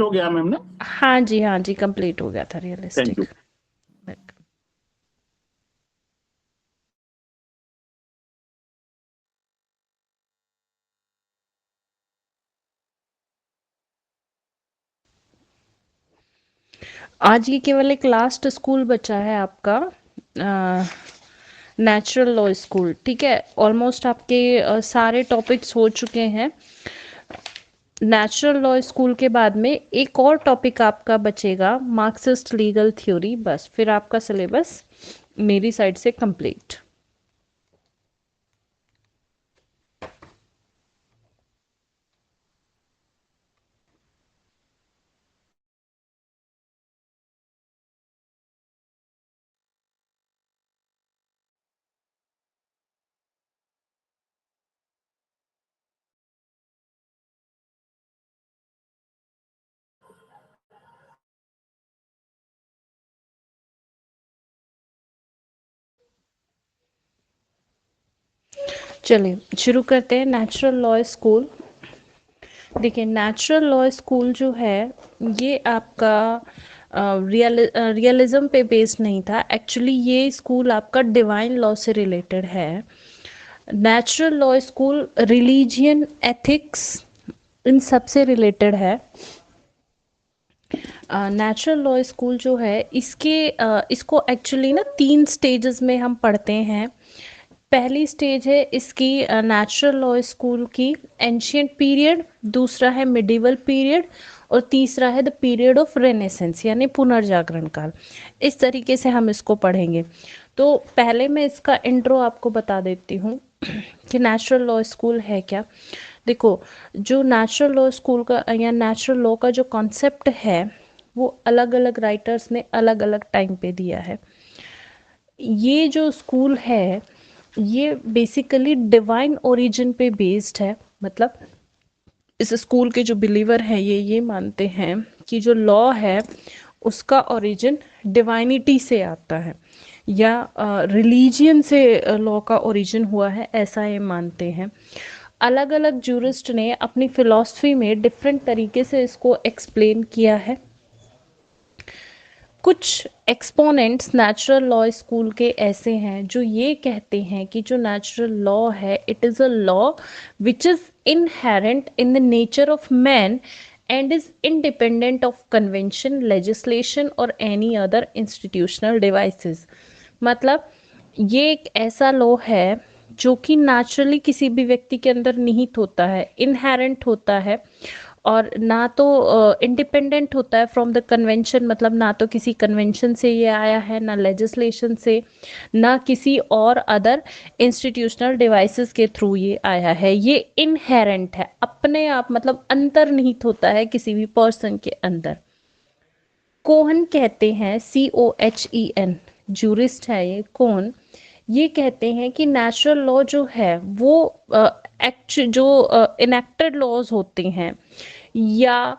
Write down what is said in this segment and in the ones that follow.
हो गया मैम ना। हाँ जी कंप्लीट हो गया था थैंक रियलिस्टिक। यू। आज ये केवल एक लास्ट स्कूल बचा है आपका, नेचुरल लॉ स्कूल। ठीक है, ऑलमोस्ट आपके सारे टॉपिक्स हो चुके हैं। नेचुरल लॉ स्कूल के बाद में एक और टॉपिक आपका बचेगा, मार्क्सिस्ट लीगल थ्योरी। बस फिर आपका सिलेबस मेरी साइड से कंप्लीट। चलिए शुरू करते हैं नेचुरल लॉ स्कूल। देखिए, नेचुरल लॉ स्कूल जो है ये आपका रियलिज्म पे बेस्ड नहीं था। एक्चुअली ये स्कूल आपका डिवाइन लॉ से रिलेटेड है। Natural law school religion, ethics, इन सब से रिलेटेड है। नेचुरल लॉ स्कूल जो है इसको एक्चुअली ना 3 स्टेजेस में हम पढ़ते हैं। पहली स्टेज है इसकी नेचुरल लॉ स्कूल की एंशियंट पीरियड, दूसरा है मिडिवल पीरियड, और तीसरा है द पीरियड ऑफ रेनेसेंस यानी पुनर्जागरण काल। इस तरीके से हम इसको पढ़ेंगे। तो पहले मैं इसका इंट्रो आपको बता देती हूँ कि नेचुरल लॉ स्कूल है क्या। देखो, जो नेचुरल लॉ स्कूल का या नेचुरल लॉ का जो कॉन्सेप्ट है वो अलग अलग राइटर्स ने अलग अलग टाइम पे दिया है। ये जो स्कूल है ये बेसिकली डिवाइन ओरिजिन पे बेस्ड है। मतलब इस स्कूल के जो बिलीवर हैं ये मानते हैं कि जो लॉ है उसका ओरिजिन डिवाइनिटी से आता है, या रिलीजियन से लॉ का ओरिजिन हुआ है, ऐसा ये मानते हैं। अलग अलग जूरिस्ट ने अपनी फिलॉसफी में डिफरेंट तरीके से इसको एक्सप्लेन किया है। कुछ एक्सपोनेंट्स नेचुरल लॉ स्कूल के ऐसे हैं जो ये कहते हैं कि जो नेचुरल लॉ है it is a law which is inherent in the nature of man and is independent of convention, legislation और एनी अदर इंस्टीट्यूशनल डिवाइसेस। मतलब ये एक ऐसा लॉ है जो कि नेचुरली किसी भी व्यक्ति के अंदर निहित होता है, इनहेरेंट होता है, और ना तो इंडिपेंडेंट होता है फ्रॉम द कन्वेंशन। मतलब ना तो किसी कन्वेंशन से ये आया है, ना लेजिस्लेशन से, ना किसी और अदर इंस्टीट्यूशनल डिवाइसेस के थ्रू ये आया है। ये इनहेरेंट है, अपने आप, मतलब अंतर्निहित होता है किसी भी पर्सन के अंदर। कोहन कहते हैं, COHEN, जूरिस्ट है ये कोहन। ये कहते हैं कि नेचुरल लॉ जो है वो एक्ट जो इनेक्टेड लॉज होते हैं, या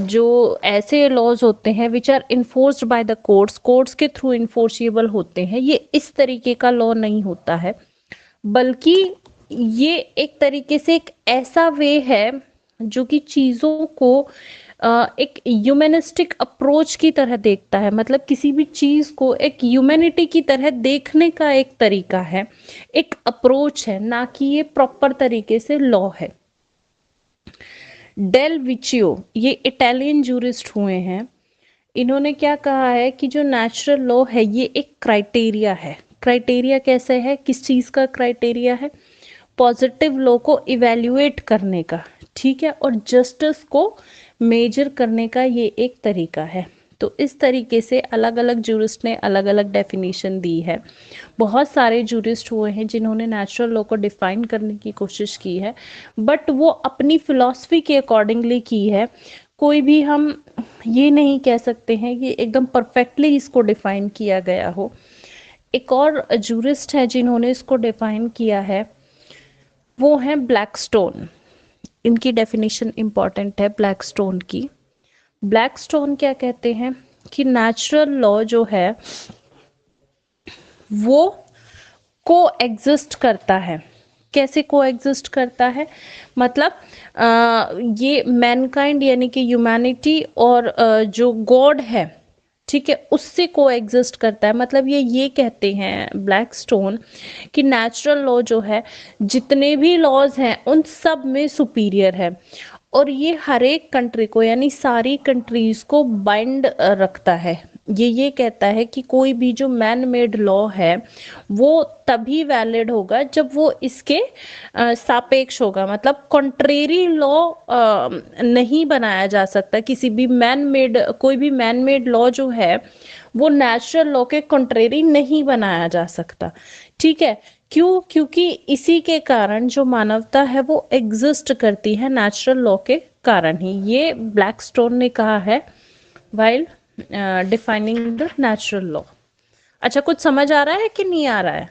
जो ऐसे लॉज होते हैं which are enforced by the courts, courts के थ्रू इन्फोर्सिबल होते हैं, ये इस तरीके का लॉ नहीं होता है। बल्कि ये एक तरीके से एक ऐसा वे है जो कि चीजों को एक ह्यूमनिस्टिक अप्रोच की तरह देखता है। मतलब किसी भी चीज को एक ह्यूमैनिटी की तरह देखने का एक तरीका है, एक अप्रोच है, ना कि ये प्रॉपर तरीके से लॉ है। डेल विचियो, ये इटालियन जूरिस्ट हुए हैं। इन्होंने क्या कहा है कि जो नेचुरल लॉ है ये एक क्राइटेरिया है। क्राइटेरिया कैसे है, किस चीज का क्राइटेरिया है? पॉजिटिव लॉ को इवेल्युएट करने का, ठीक है, और जस्टिस को मेजर करने का ये एक तरीका है। तो इस तरीके से अलग अलग जूरिस्ट ने अलग अलग डेफिनेशन दी है। बहुत सारे जूरिस्ट हुए हैं जिन्होंने नेचुरल लॉ को डिफाइन करने की कोशिश की है, बट वो अपनी फिलॉसफी के अकॉर्डिंगली की है। कोई भी हम ये नहीं कह सकते हैं कि एकदम परफेक्टली इसको डिफाइन किया गया हो। एक और जूरिस्ट है जिन्होंने इसको डिफाइन किया है, वो है ब्लैकस्टोन। इनकी डेफिनेशन इंपॉर्टेंट है ब्लैकस्टोन की। ब्लैकस्टोन क्या कहते हैं कि नेचुरल लॉ जो है वो को एग्जिस्ट करता है। कैसे कोएग्जिस्ट करता है, मतलब ये मैनकाइंड यानी कि ह्यूमैनिटी और जो गॉड है, ठीक है, उससे कोएग्जिस्ट करता है। मतलब ये कहते हैं ब्लैकस्टोन कि नेचुरल लॉ जो है जितने भी लॉज हैं उन सब में सुपीरियर है, और ये हर एक कंट्री को यानी सारी कंट्रीज को बाइंड रखता है। ये कहता है कि कोई भी जो मैन मेड लॉ है वो तभी वैलिड होगा जब वो इसके सापेक्ष होगा, मतलब कॉन्ट्रेरी लॉ नहीं बनाया जा सकता। किसी भी मैन मेड कोई भी मैन मेड लॉ जो है वो नेचुरल लॉ के कॉन्ट्रेरी नहीं बनाया जा सकता, ठीक है। क्यों? क्योंकि इसी के कारण जो मानवता है वो एग्जिस्ट करती है नेचुरल लॉ के कारण ही, ये ब्लैकस्टोन ने कहा है while defining the natural law. अच्छा, कुछ समझ आ रहा है कि नहीं आ रहा है?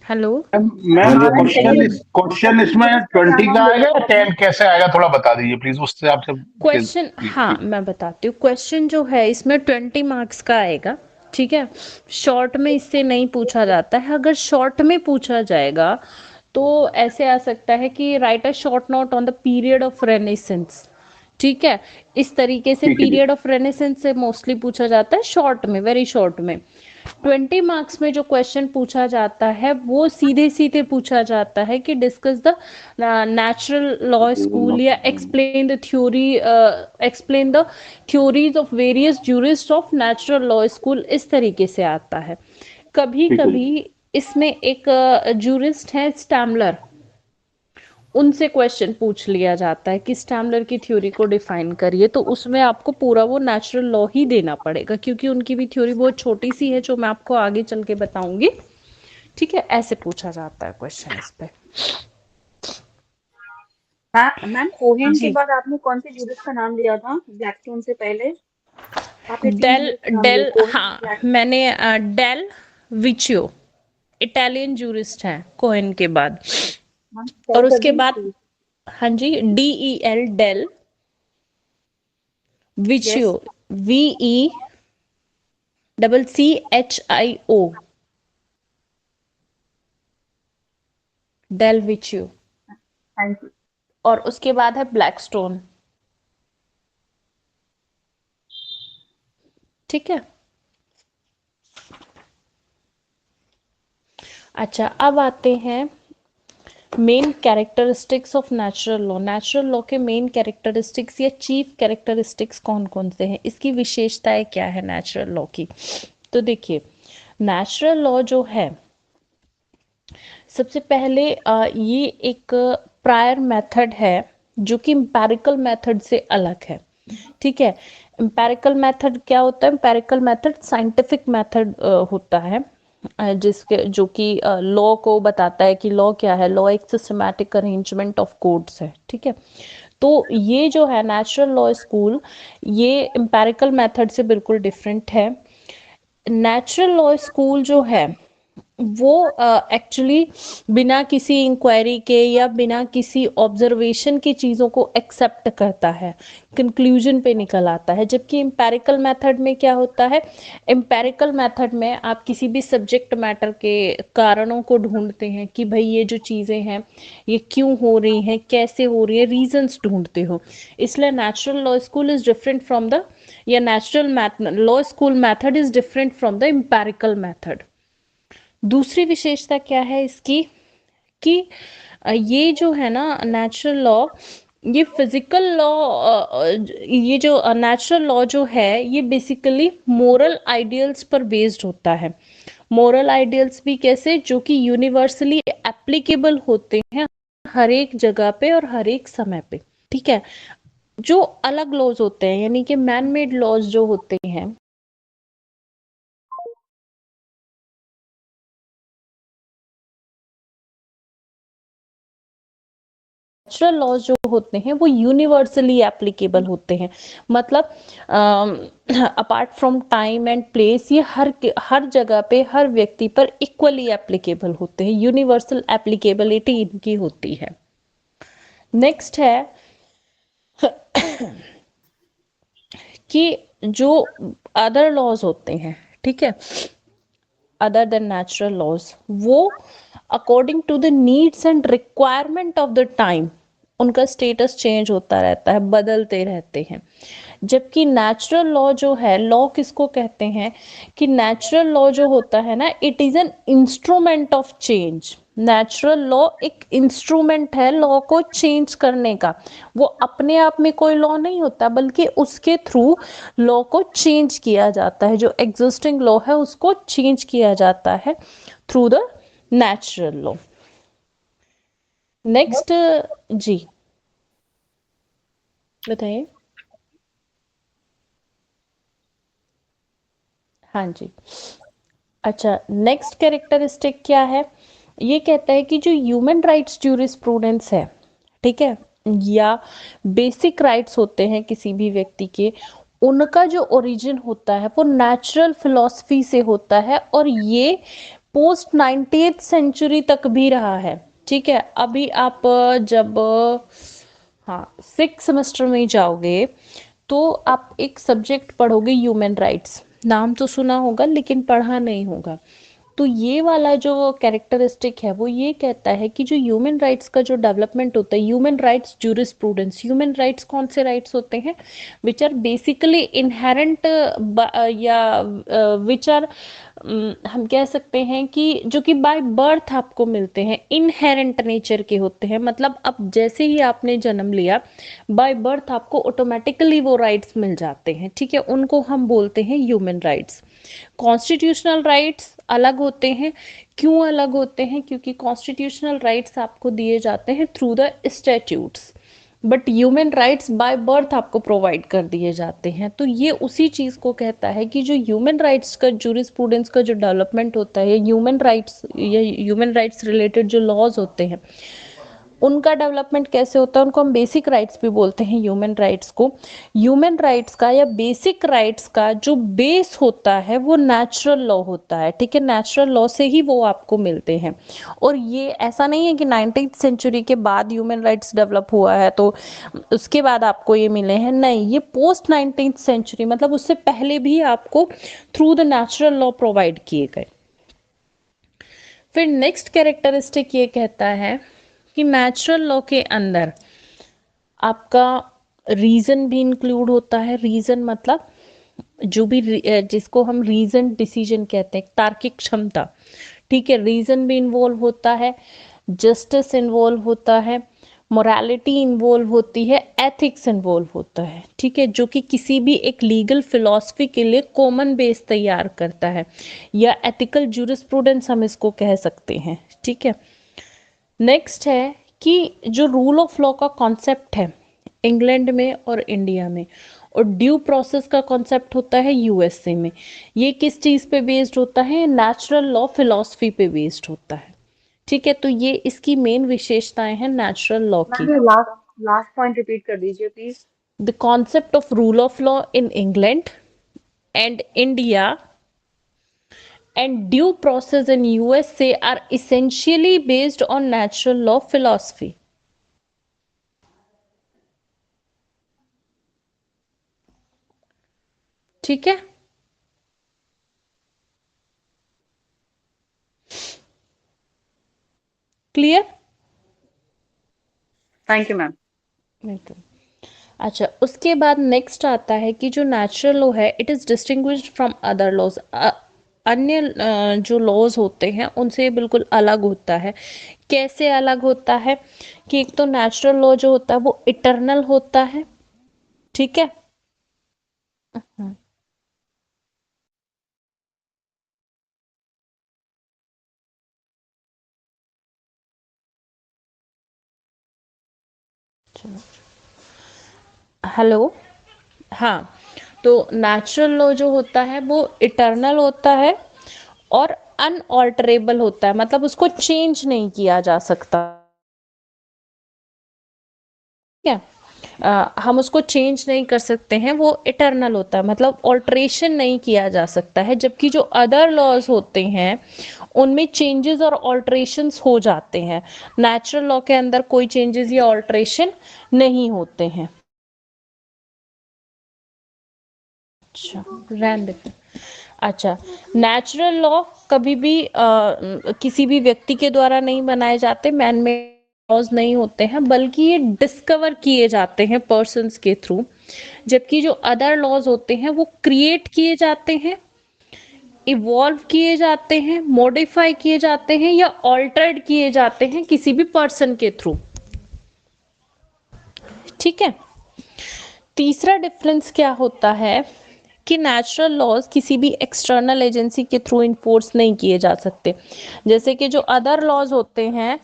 हेलो मैम क्वेश्चन इसमें 20 का आएगा या 10 कैसे आएगा, थोड़ा बता दीजिए प्लीज, उससे आपसे क्वेश्चन, हाँ मैं बताती हूँ। क्वेश्चन जो है इसमें 20 मार्क्स का आएगा, ठीक है। शॉर्ट में इससे नहीं पूछा जाता है। अगर शॉर्ट में पूछा जाएगा तो ऐसे आ सकता है कि right a short note on the period of renaissance, ठीक है। इस तरीके से ठीक है जी। पीरियड ऑफ रेनेसेंस से मोस्टली पूछा जाता है शॉर्ट में, वेरी शॉर्ट में। 20 मार्क्स में जो क्वेश्चन पूछा जाता है वो सीधे सीधे पूछा जाता है कि discuss the natural law school, या explain the theories of various jurist of natural law school, इस तरीके से आता है। कभी ठीक है जी। कभी इसमें एक ज्यूरिस्ट है स्टैमलर, उनसे क्वेश्चन पूछ लिया जाता है कि स्टैमलर की थ्योरी को डिफाइन करिए, तो उसमें आपको पूरा वो नेचुरल लॉ ही देना पड़ेगा, क्योंकि उनकी भी थ्योरी बहुत छोटी सी है जो मैं आपको आगे चल के बताऊंगी, ठीक है। ऐसे पूछा जाता है क्वेश्चन इस पे। मैम कोहेन के जी, बाद आपने कौन से जूरिस्ट का नाम लिया था ब्लैकस्टोन से पहले? आपने 3 डेल जूरिस्ट का नाम लिया, डेल कोहेन, हाँ, ब्लैकस्टोन। मैंने डेल विचियो, इटालियन जूरिस्ट हैं कोहेन के बाद, मैम और स्पेल कर उसके देंगे बाद, प्लीज? हाँ जी, DEL, Del Vecchio, yes. VECCHIO, Del Vecchio. Thank you. और उसके बाद है ब्लैकस्टोन, ठीक है। अच्छा, अब आते हैं main characteristics of natural law. Natural law के मेन कैरेक्टरिस्टिक्स या चीफ कैरेक्टरिस्टिक्स कौन कौन से हैं, इसकी विशेषताएं क्या है नेचुरल लॉ की? तो देखिए, नेचुरल लॉ जो है सबसे पहले ये एक प्रायर मेथड है जो कि एम्पेरिकल मेथड से अलग है, ठीक है। एम्पेरिकल मेथड क्या होता है? एम्पेरिकल मेथड साइंटिफिक मेथड होता है, जिसके जो कि लॉ को बताता है कि लॉ क्या है। लॉ एक सिस्टमैटिक अरेंजमेंट ऑफ कोड्स है, ठीक है। तो ये जो है नेचुरल लॉ स्कूल, ये एम्पेरिकल मेथड से बिल्कुल डिफरेंट है। नेचुरल लॉ स्कूल जो है वो एक्चुअली बिना किसी इंक्वायरी के या बिना किसी ऑब्जर्वेशन की चीज़ों को एक्सेप्ट करता है, कंक्लूजन पे निकल आता है। जबकि एम्पेरिकल मेथड में क्या होता है? एम्पेरिकल मेथड में आप किसी भी सब्जेक्ट मैटर के कारणों को ढूंढते हैं कि भाई ये जो चीज़ें हैं ये क्यों हो रही हैं, कैसे हो रही है, रीजंस ढूंढते हो। इसलिए natural law school is different from the, या natural law school method is different from the empirical method. दूसरी विशेषता क्या है इसकी कि ये जो है ना नेचुरल लॉ, ये फिजिकल लॉ, ये जो नेचुरल लॉ जो है ये बेसिकली मोरल आइडियल्स पर बेस्ड होता है। मोरल आइडियल्स भी कैसे? जो कि यूनिवर्सली एप्लीकेबल होते हैं हर एक जगह पे और हर एक समय पे, ठीक है। जो अलग लॉज होते हैं यानी कि मैन मेड लॉज जो होते हैं, नेचुरल लॉज जो होते हैं वो यूनिवर्सली एप्लीकेबल होते हैं। मतलब apart from time and place, ये हर जगह पे हर व्यक्ति पर इक्वली एप्लीकेबल होते हैं, यूनिवर्सल एप्लीकेबिलिटी इनकी होती है। नेक्स्ट है कि जो अदर लॉज होते हैं, ठीक है, other than natural laws, वो according to the needs and requirement of the time उनका स्टेटस चेंज होता रहता है, बदलते रहते हैं। जबकि नेचुरल लॉ जो है, लॉ किसको कहते हैं कि नेचुरल लॉ जो होता है ना, it is an instrument of change. Natural law एक इंस्ट्रूमेंट है लॉ को चेंज करने का। वो अपने आप में कोई लॉ नहीं होता, बल्कि उसके थ्रू लॉ को चेंज किया जाता है। जो एग्जिस्टिंग लॉ है उसको चेंज किया जाता है through the natural law. Next जी बताइए। हाँ जी। अच्छा, नेक्स्ट कैरेक्टरिस्टिक क्या है? ये कहता है कि जो ह्यूमन राइट्स ज्यूरिस्प्रूडेंस है, ठीक है, या बेसिक राइट्स होते हैं किसी भी व्यक्ति के, उनका जो ओरिजिन होता है वो नेचुरल फिलॉसफी से होता है, और ये पोस्ट 19th सेंचुरी तक भी रहा है। ठीक है, अभी आप जब हाँ 6th सेमेस्टर में जाओगे तो आप एक सब्जेक्ट पढ़ोगे ह्यूमन राइट्स, नाम तो सुना होगा लेकिन पढ़ा नहीं होगा। तो ये वाला जो कैरेक्टरिस्टिक है वो ये कहता है कि जो ह्यूमन राइट्स का जो डेवलपमेंट होता है, human rights jurisprudence, human rights कौन से राइट्स होते हैं विच आर बेसिकली इनहेरेंट, या विच आर हम कह सकते हैं कि जो कि बाय बर्थ आपको मिलते हैं, इनहेरेंट नेचर के होते हैं। मतलब अब जैसे ही आपने जन्म लिया, बाय बर्थ आपको ऑटोमेटिकली वो राइट्स मिल जाते हैं। ठीक है, उनको हम बोलते हैं ह्यूमन राइट्स। कॉन्स्टिट्यूशनल राइट्स अलग होते हैं। क्यों अलग होते हैं? क्योंकि कॉन्स्टिट्यूशनल राइट्स आपको दिए जाते हैं through the statutes, but human rights by birth आपको प्रोवाइड कर दिए जाते हैं। तो ये उसी चीज को कहता है कि जो ह्यूमन राइट्स का ज्यूरिस्प्रूडेंस का जो डेवलपमेंट होता है, ह्यूमन राइट्स या ह्यूमन राइट्स रिलेटेड जो लॉज होते हैं उनका डेवलपमेंट कैसे होता है, उनको हम बेसिक राइट्स भी बोलते हैं ह्यूमन राइट्स को। ह्यूमन राइट्स का या बेसिक राइट्स का जो बेस होता है वो नेचुरल लॉ होता है। ठीक है, नेचुरल लॉ से ही वो आपको मिलते हैं। और ये ऐसा नहीं है कि 19th सेंचुरी के बाद ह्यूमन राइट्स डेवलप हुआ है तो उसके बाद आपको ये मिले हैं, नहीं, ये पोस्ट 19th सेंचुरी, मतलब उससे पहले भी आपको through the natural law provide किए गए। फिर नेक्स्ट कैरेक्टरिस्टिक ये कहता है कि नेचुरल लॉ के अंदर आपका रीजन भी इंक्लूड होता है। रीजन मतलब जो भी जिसको हम रीजन डिसीजन कहते हैं, तार्किक क्षमता। ठीक है, रीजन भी इन्वॉल्व होता है, जस्टिस इन्वॉल्व होता है, मोरालिटी इन्वॉल्व होती है, एथिक्स इन्वॉल्व होता है। ठीक है, जो कि किसी भी एक लीगल फिलॉसफी के लिए कॉमन बेस तैयार करता है, या एथिकल ज्यूरिस्प्रूडेंस हम इसको कह सकते हैं। ठीक है, नेक्स्ट है कि जो रूल ऑफ लॉ का कॉन्सेप्ट है इंग्लैंड में और इंडिया में, और ड्यू प्रोसेस का कॉन्सेप्ट होता है यूएसए में, ये किस चीज पे बेस्ड होता है? नेचुरल लॉ फिलॉसफी पे बेस्ड होता है। ठीक है, तो ये इसकी मेन विशेषताएं हैं नेचुरल लॉ की। Ma'am last last point repeat कर दीजिए please. The concept of rule of law in England and India and due process in USA are essentially based on natural law philosophy. ठीक है, clear? Thank you ma'am. अच्छा, उसके बाद next आता है कि जो नेचुरल लॉ है it is distinguished from other laws. अन्य जो लॉज होते हैं उनसे बिल्कुल अलग होता है। कैसे अलग होता है? कि एक तो नेचुरल लॉ जो होता है वो इटर्नल होता है। ठीक है, हेलो, हाँ, तो नेचुरल लॉ जो होता है वो इटर्नल होता है और अनऑल्टरेबल होता है, मतलब उसको चेंज नहीं किया जा सकता। ठीक है, हम उसको चेंज नहीं कर सकते हैं, वो इटर्नल होता है, मतलब ऑल्ट्रेशन नहीं किया जा सकता है। जबकि जो अदर लॉज होते हैं उनमें चेंजेस और ऑल्ट्रेशंस हो जाते हैं। नेचुरल लॉ के अंदर कोई चेंजेस या ऑल्ट्रेशन नहीं होते हैं। अच्छा, रहने देते हैं। अच्छा, नेचुरल लॉ कभी भी किसी भी व्यक्ति के द्वारा नहीं बनाए जाते, मैन मेड लॉज नहीं होते हैं, बल्कि ये डिस्कवर किए जाते हैं पर्सन्स के थ्रू। जबकि जो अदर लॉज होते हैं वो क्रिएट किए जाते हैं, इवॉल्व किए जाते हैं, मॉडिफाई किए जाते हैं या ऑल्टर्ड किए जाते हैं किसी भी पर्सन के थ्रू। ठीक है। तीसरा डिफरेंस क्या होता है कि नेचुरल लॉज किसी भी एक्सटर्नल एजेंसी के थ्रू इन्फोर्स नहीं किए जा सकते, जैसे कि जो अदर लॉज होते हैं।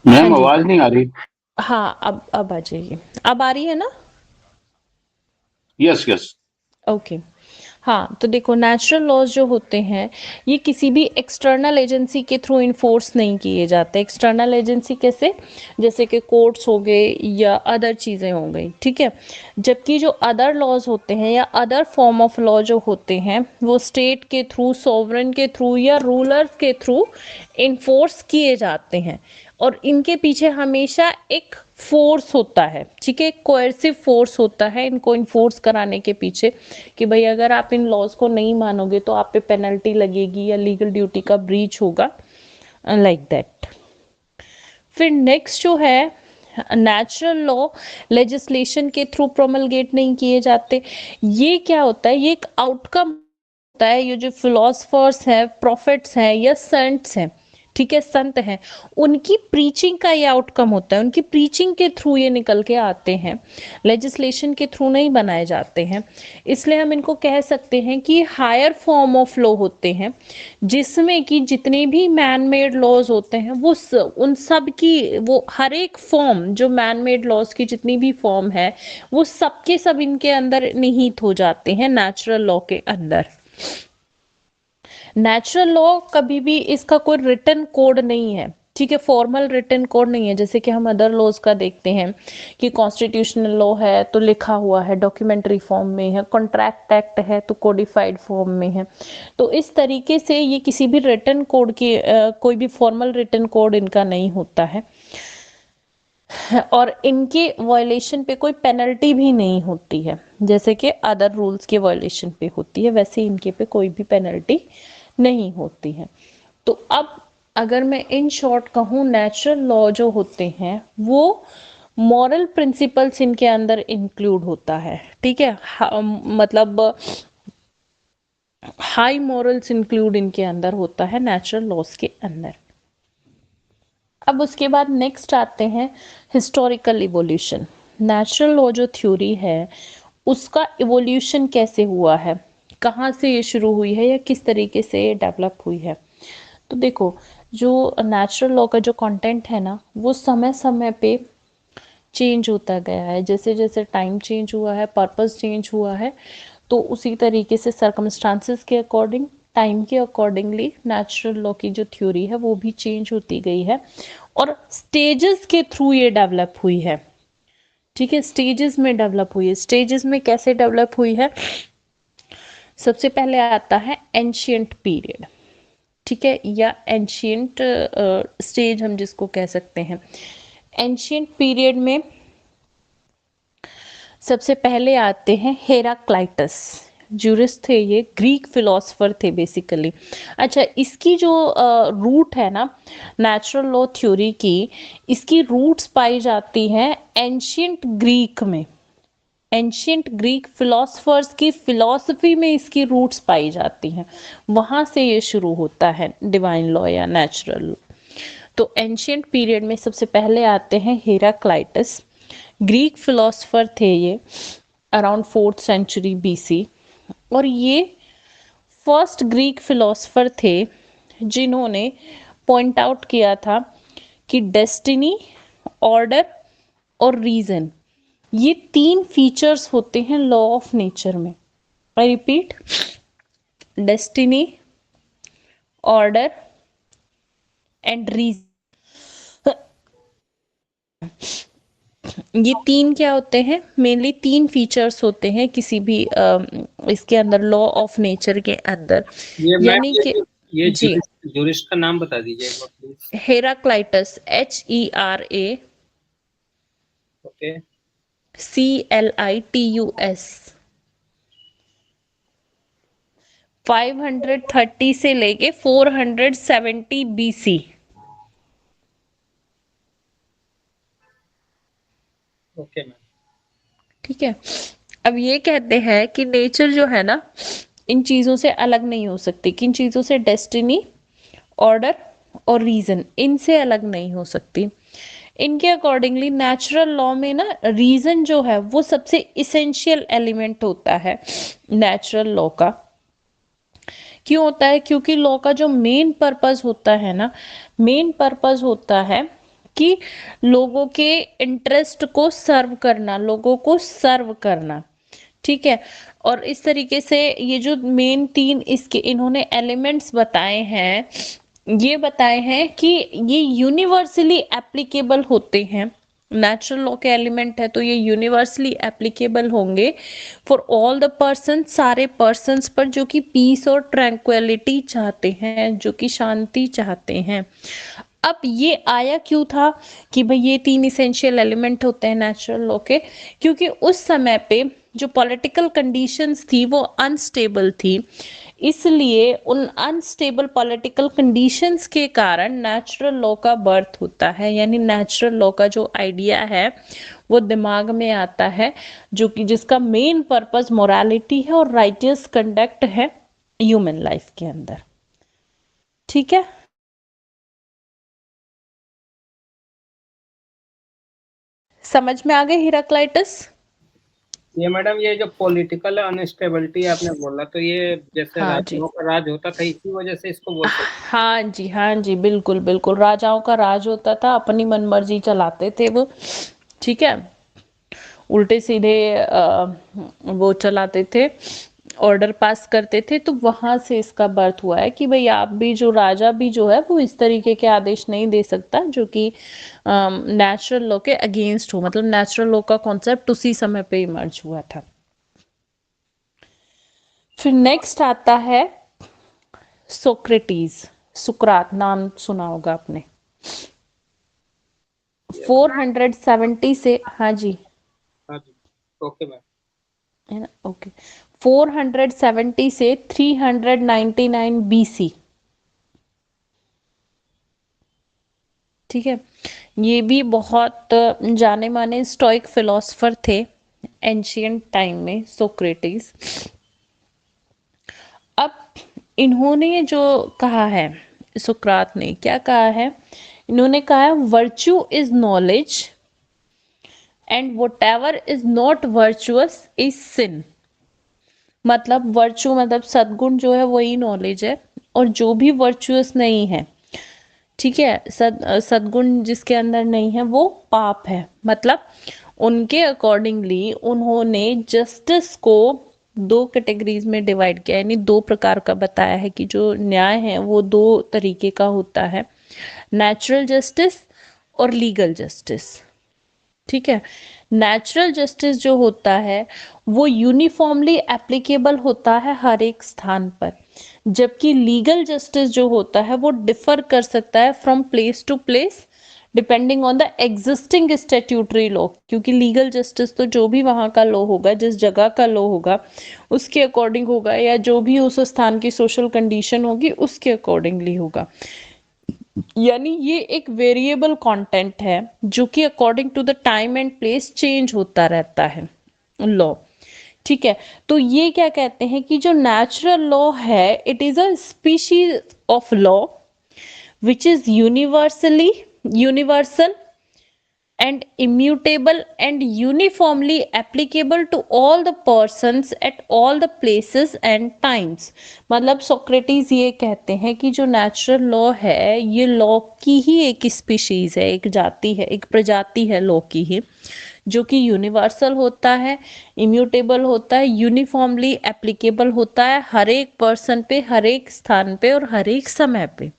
हाँ मैम जी। आवाज नहीं आ रही। हाँ, अब आ जाइए। अब आ रही है ना? Yes yes. ओके। हाँ, तो देखो नेचुरल लॉज जो होते हैं ये किसी भी एक्सटर्नल एजेंसी के थ्रू इन्फोर्स नहीं किए जाते। एक्सटर्नल एजेंसी कैसे? जैसे कि कोर्ट्स हो गए या अदर चीज़ें हो गई, ठीक है। जबकि जो अदर लॉज होते हैं या अदर फॉर्म ऑफ लॉ जो होते हैं वो स्टेट के थ्रू, सॉवरन के थ्रू या रूलर्स के थ्रू इन्फोर्स किए जाते हैं, और इनके पीछे हमेशा एक फोर्स होता है, ठीक है, कोएर्सिव फोर्स होता है इनको इन्फोर्स कराने के पीछे, कि भाई अगर आप इन लॉज को नहीं मानोगे तो आप पे पेनल्टी लगेगी या लीगल ड्यूटी का ब्रीच होगा, लाइक दैट। फिर नेक्स्ट जो है, नेचुरल लॉ लेजिस्लेशन के थ्रू प्रोमलगेट नहीं किए जाते। ये क्या होता है? ये एक आउटकम होता है। ये जो फिलोसफर्स हैं, प्रॉफिट्स हैं या सेंट्स हैं, ठीक है, संत हैं, उनकी प्रीचिंग का ये आउटकम होता है। उनकी प्रीचिंग के थ्रू ये निकल के आते हैं, लेजिस्लेशन के थ्रू नहीं बनाए जाते हैं। इसलिए हम इनको कह सकते हैं कि हायर फॉर्म ऑफ लॉ होते हैं, जिसमें कि जितने भी मैन मेड लॉज होते हैं वो उन सब की, वो हर एक फॉर्म, जो मैन मेड लॉज की जितनी भी फॉर्म है वो सबके सब इनके अंदर निहित हो जाते हैं नेचुरल लॉ के अंदर। नेचुरल लॉ कभी भी इसका कोई रिटन कोड नहीं है, ठीक है, फॉर्मल रिटन कोड नहीं है। जैसे कि हम अदर लॉज का देखते हैं कि कॉन्स्टिट्यूशनल लॉ है तो लिखा हुआ है, डॉक्यूमेंट्री फॉर्म में है, कॉन्ट्रैक्ट एक्ट है तो कोडिफाइड फॉर्म में है। तो इस तरीके से ये किसी भी रिटन कोड की कोई भी फॉर्मल रिटन कोड इनका नहीं होता है, और इनके वायलेशन पे कोई पेनल्टी भी नहीं होती है। जैसे कि अदर रूल्स के वायलेशन पे होती है, वैसे इनके पे कोई भी पेनल्टी नहीं होती है। तो अब अगर मैं इन शॉर्ट कहूँ, नेचुरल लॉ जो होते हैं वो मॉरल प्रिंसिपल्स इनके अंदर इंक्लूड होता है, ठीक है, मतलब हाई मॉरल्स इंक्लूड इनके अंदर होता है नेचुरल लॉज के अंदर। अब उसके बाद नेक्स्ट आते हैं हिस्टोरिकल इवोल्यूशन। नेचुरल लॉ जो थ्योरी है उसका इवोल्यूशन कैसे हुआ है, कहाँ से ये शुरू हुई है या किस तरीके से ये डेवलप हुई है। तो देखो, जो नेचुरल लॉ का जो कंटेंट है ना वो समय समय पे चेंज होता गया है। जैसे जैसे टाइम चेंज हुआ है, पर्पस चेंज हुआ है, तो उसी तरीके से सर्कमस्टांसेस के अकॉर्डिंग, टाइम के अकॉर्डिंगली नेचुरल लॉ की जो थ्योरी है वो भी चेंज होती गई है, और स्टेजेस के थ्रू ये डेवलप हुई है, ठीक है, स्टेजेस में डेवलप हुई है। स्टेजेस में कैसे डेवलप हुई है? सबसे पहले आता है एंशियंट पीरियड, ठीक है, या एंशियंट स्टेज हम जिसको कह सकते हैं। एंशियंट पीरियड में सबसे पहले आते हैं हेराक्लाइटस, जूरिस्ट थे, ये ग्रीक फिलोसफर थे बेसिकली। अच्छा, इसकी जो रूट है ना नेचुरल लॉ थ्योरी की, इसकी रूट्स पाई जाती हैं एंशियंट ग्रीक में। एंशियंट ग्रीक फिलोसफर्स की फिलॉसफी में इसकी रूट्स पाई जाती हैं, वहां से ये शुरू होता है डिवाइन लॉ या नेचुरल लॉ। तो एंशियंट पीरियड में सबसे पहले आते हैं हेराक्लाइटस, ग्रीक फिलोसफर थे ये, अराउंड 4th सेंचुरी बीसी। और ये फर्स्ट ग्रीक फिलोसफर थे जिन्होंने पॉइंट आउट किया था कि डेस्टिनी, ऑर्डर और रीजन, ये तीन फीचर्स होते हैं लॉ ऑफ नेचर में। I repeat, destiny, order and reason. ये तीन क्या होते हैं, मेनली तीन फीचर्स होते हैं किसी भी इसके अंदर, लॉ ऑफ नेचर के अंदर, ये मैम यानी कि ये जी, जूरिस्ट का नाम बता दीजिए एक बार प्लीज। Heraclitus, okay. HERACLITUS, 530 से लेके 470 BC। Okay ma'am. ठीक है, अब ये कहते हैं कि नेचर जो है ना, इन चीजों से अलग नहीं हो सकती। किन चीजों से? डेस्टिनी, ऑर्डर और रीजन, इनसे अलग नहीं हो सकती। इनके अकॉर्डिंगली नेचुरल लॉ में ना, रीजन जो है वो सबसे इसेंशियल एलिमेंट होता है नेचुरल लॉ का। क्यों होता है? क्योंकि लॉ का जो मेन पर्पस होता है ना, मेन पर्पस होता है कि लोगों के इंटरेस्ट को सर्व करना, लोगों को सर्व करना। ठीक है, और इस तरीके से ये जो मेन तीन इसके इन्होंने एलिमेंट्स बताए हैं, ये बताए हैं कि ये यूनिवर्सली एप्लीकेबल होते हैं। नेचुरल लॉ के एलिमेंट है तो ये यूनिवर्सली एप्लीकेबल होंगे फॉर ऑल द पर्सन, सारे पर्सन्स पर जो कि पीस और ट्रैंक्विलिटी चाहते हैं, जो कि शांति चाहते हैं। अब ये आया क्यों था कि भाई ये तीन इसेंशियल एलिमेंट होते हैं नेचुरल लॉ के? क्योंकि उस समय पे जो पॉलिटिकल कंडीशंस थी वो अनस्टेबल थी, इसलिए उन अनस्टेबल पॉलिटिकल कंडीशंस के कारण नेचुरल लॉ का बर्थ होता है। यानी नेचुरल लॉ का जो आइडिया है वो दिमाग में आता है, जो कि जिसका मेन पर्पस मोरालिटी है और राइटियस कंडक्ट है ह्यूमन लाइफ के अंदर। ठीक है, समझ में आ गए हेराक्लाइटस? ये मैडम ये जो पॉलिटिकल अनस्टेबिलिटी आपने बोला, तो ये जैसे हाँ जी, राजाओं का राज होता था इसी वजह से इसको बोलते थे। हाँ जी, हाँ जी, बिल्कुल बिल्कुल, राजाओं का राज होता था, अपनी मनमर्जी चलाते थे वो। ठीक है, उल्टे सीधे वो चलाते थे, ऑर्डर पास करते थे। तो वहां से इसका बर्थ हुआ है कि भाई आप भी, जो राजा भी जो है वो इस तरीके के आदेश नहीं दे सकता जो कि नेचुरल लॉ के अगेंस्ट हो। मतलब नेचुरल लॉ का कॉन्सेप्ट उसी समय पे इमर्ज हुआ था। फिर नेक्स्ट आता है सोक्रेटिस, सुकरात, नाम सुना होगा आपने। 470 से, हाँ जी, हाँ जी। Okay ma'am. है ना, ओके, 470 से 399 BC। ठीक है, ये भी बहुत जाने माने स्टोइक फिलोसफर थे एंशियंट टाइम में, सोक्रेटिस। अब इन्होंने जो कहा है, सुकरात ने क्या कहा है? इन्होंने कहा है virtue is knowledge and whatever is not virtuous is sin. मतलब वर्च्यू मतलब सद्गुण जो है वही नॉलेज है, और जो भी वर्चुअस नहीं है, ठीक है, सद्गुण जिसके अंदर नहीं है वो पाप है। मतलब उनके अकॉर्डिंगली उन्होंने जस्टिस को दो कैटेगरीज में डिवाइड किया, यानी दो प्रकार का बताया है कि जो न्याय है वो दो तरीके का होता है, नेचुरल जस्टिस और लीगल जस्टिस। ठीक है, नेचुरल जस्टिस जो होता है वो यूनिफॉर्मली एप्लीकेबल होता है हर एक स्थान पर, जबकि लीगल जस्टिस जो होता है वो डिफर कर सकता है from place to place depending on the existing statutory law. क्योंकि लीगल जस्टिस तो जो भी वहां का लॉ होगा, जिस जगह का लॉ होगा उसके अकॉर्डिंग होगा, या जो भी उस स्थान की सोशल कंडीशन होगी उसके अकॉर्डिंगली होगा। यानी ये एक वेरिएबल कंटेंट है जो कि according to the time and place change होता रहता है लॉ। ठीक है, तो ये क्या कहते हैं कि जो नेचुरल लॉ है, it is a species of law which is universal and immutable and uniformly applicable to all the persons at all the places and times। मतलब सोक्रेटिस ये कहते हैं कि जो नेचुरल लॉ है ये लॉ की ही एक स्पीशीज है, एक जाति है, एक प्रजाति है लॉ की ही, जो कि यूनिवर्सल होता है, इम्यूटेबल होता है, यूनिफॉर्मली एप्लीकेबल होता है हर एक पर्सन पे, हर एक स्थान पे और हर एक समय पे।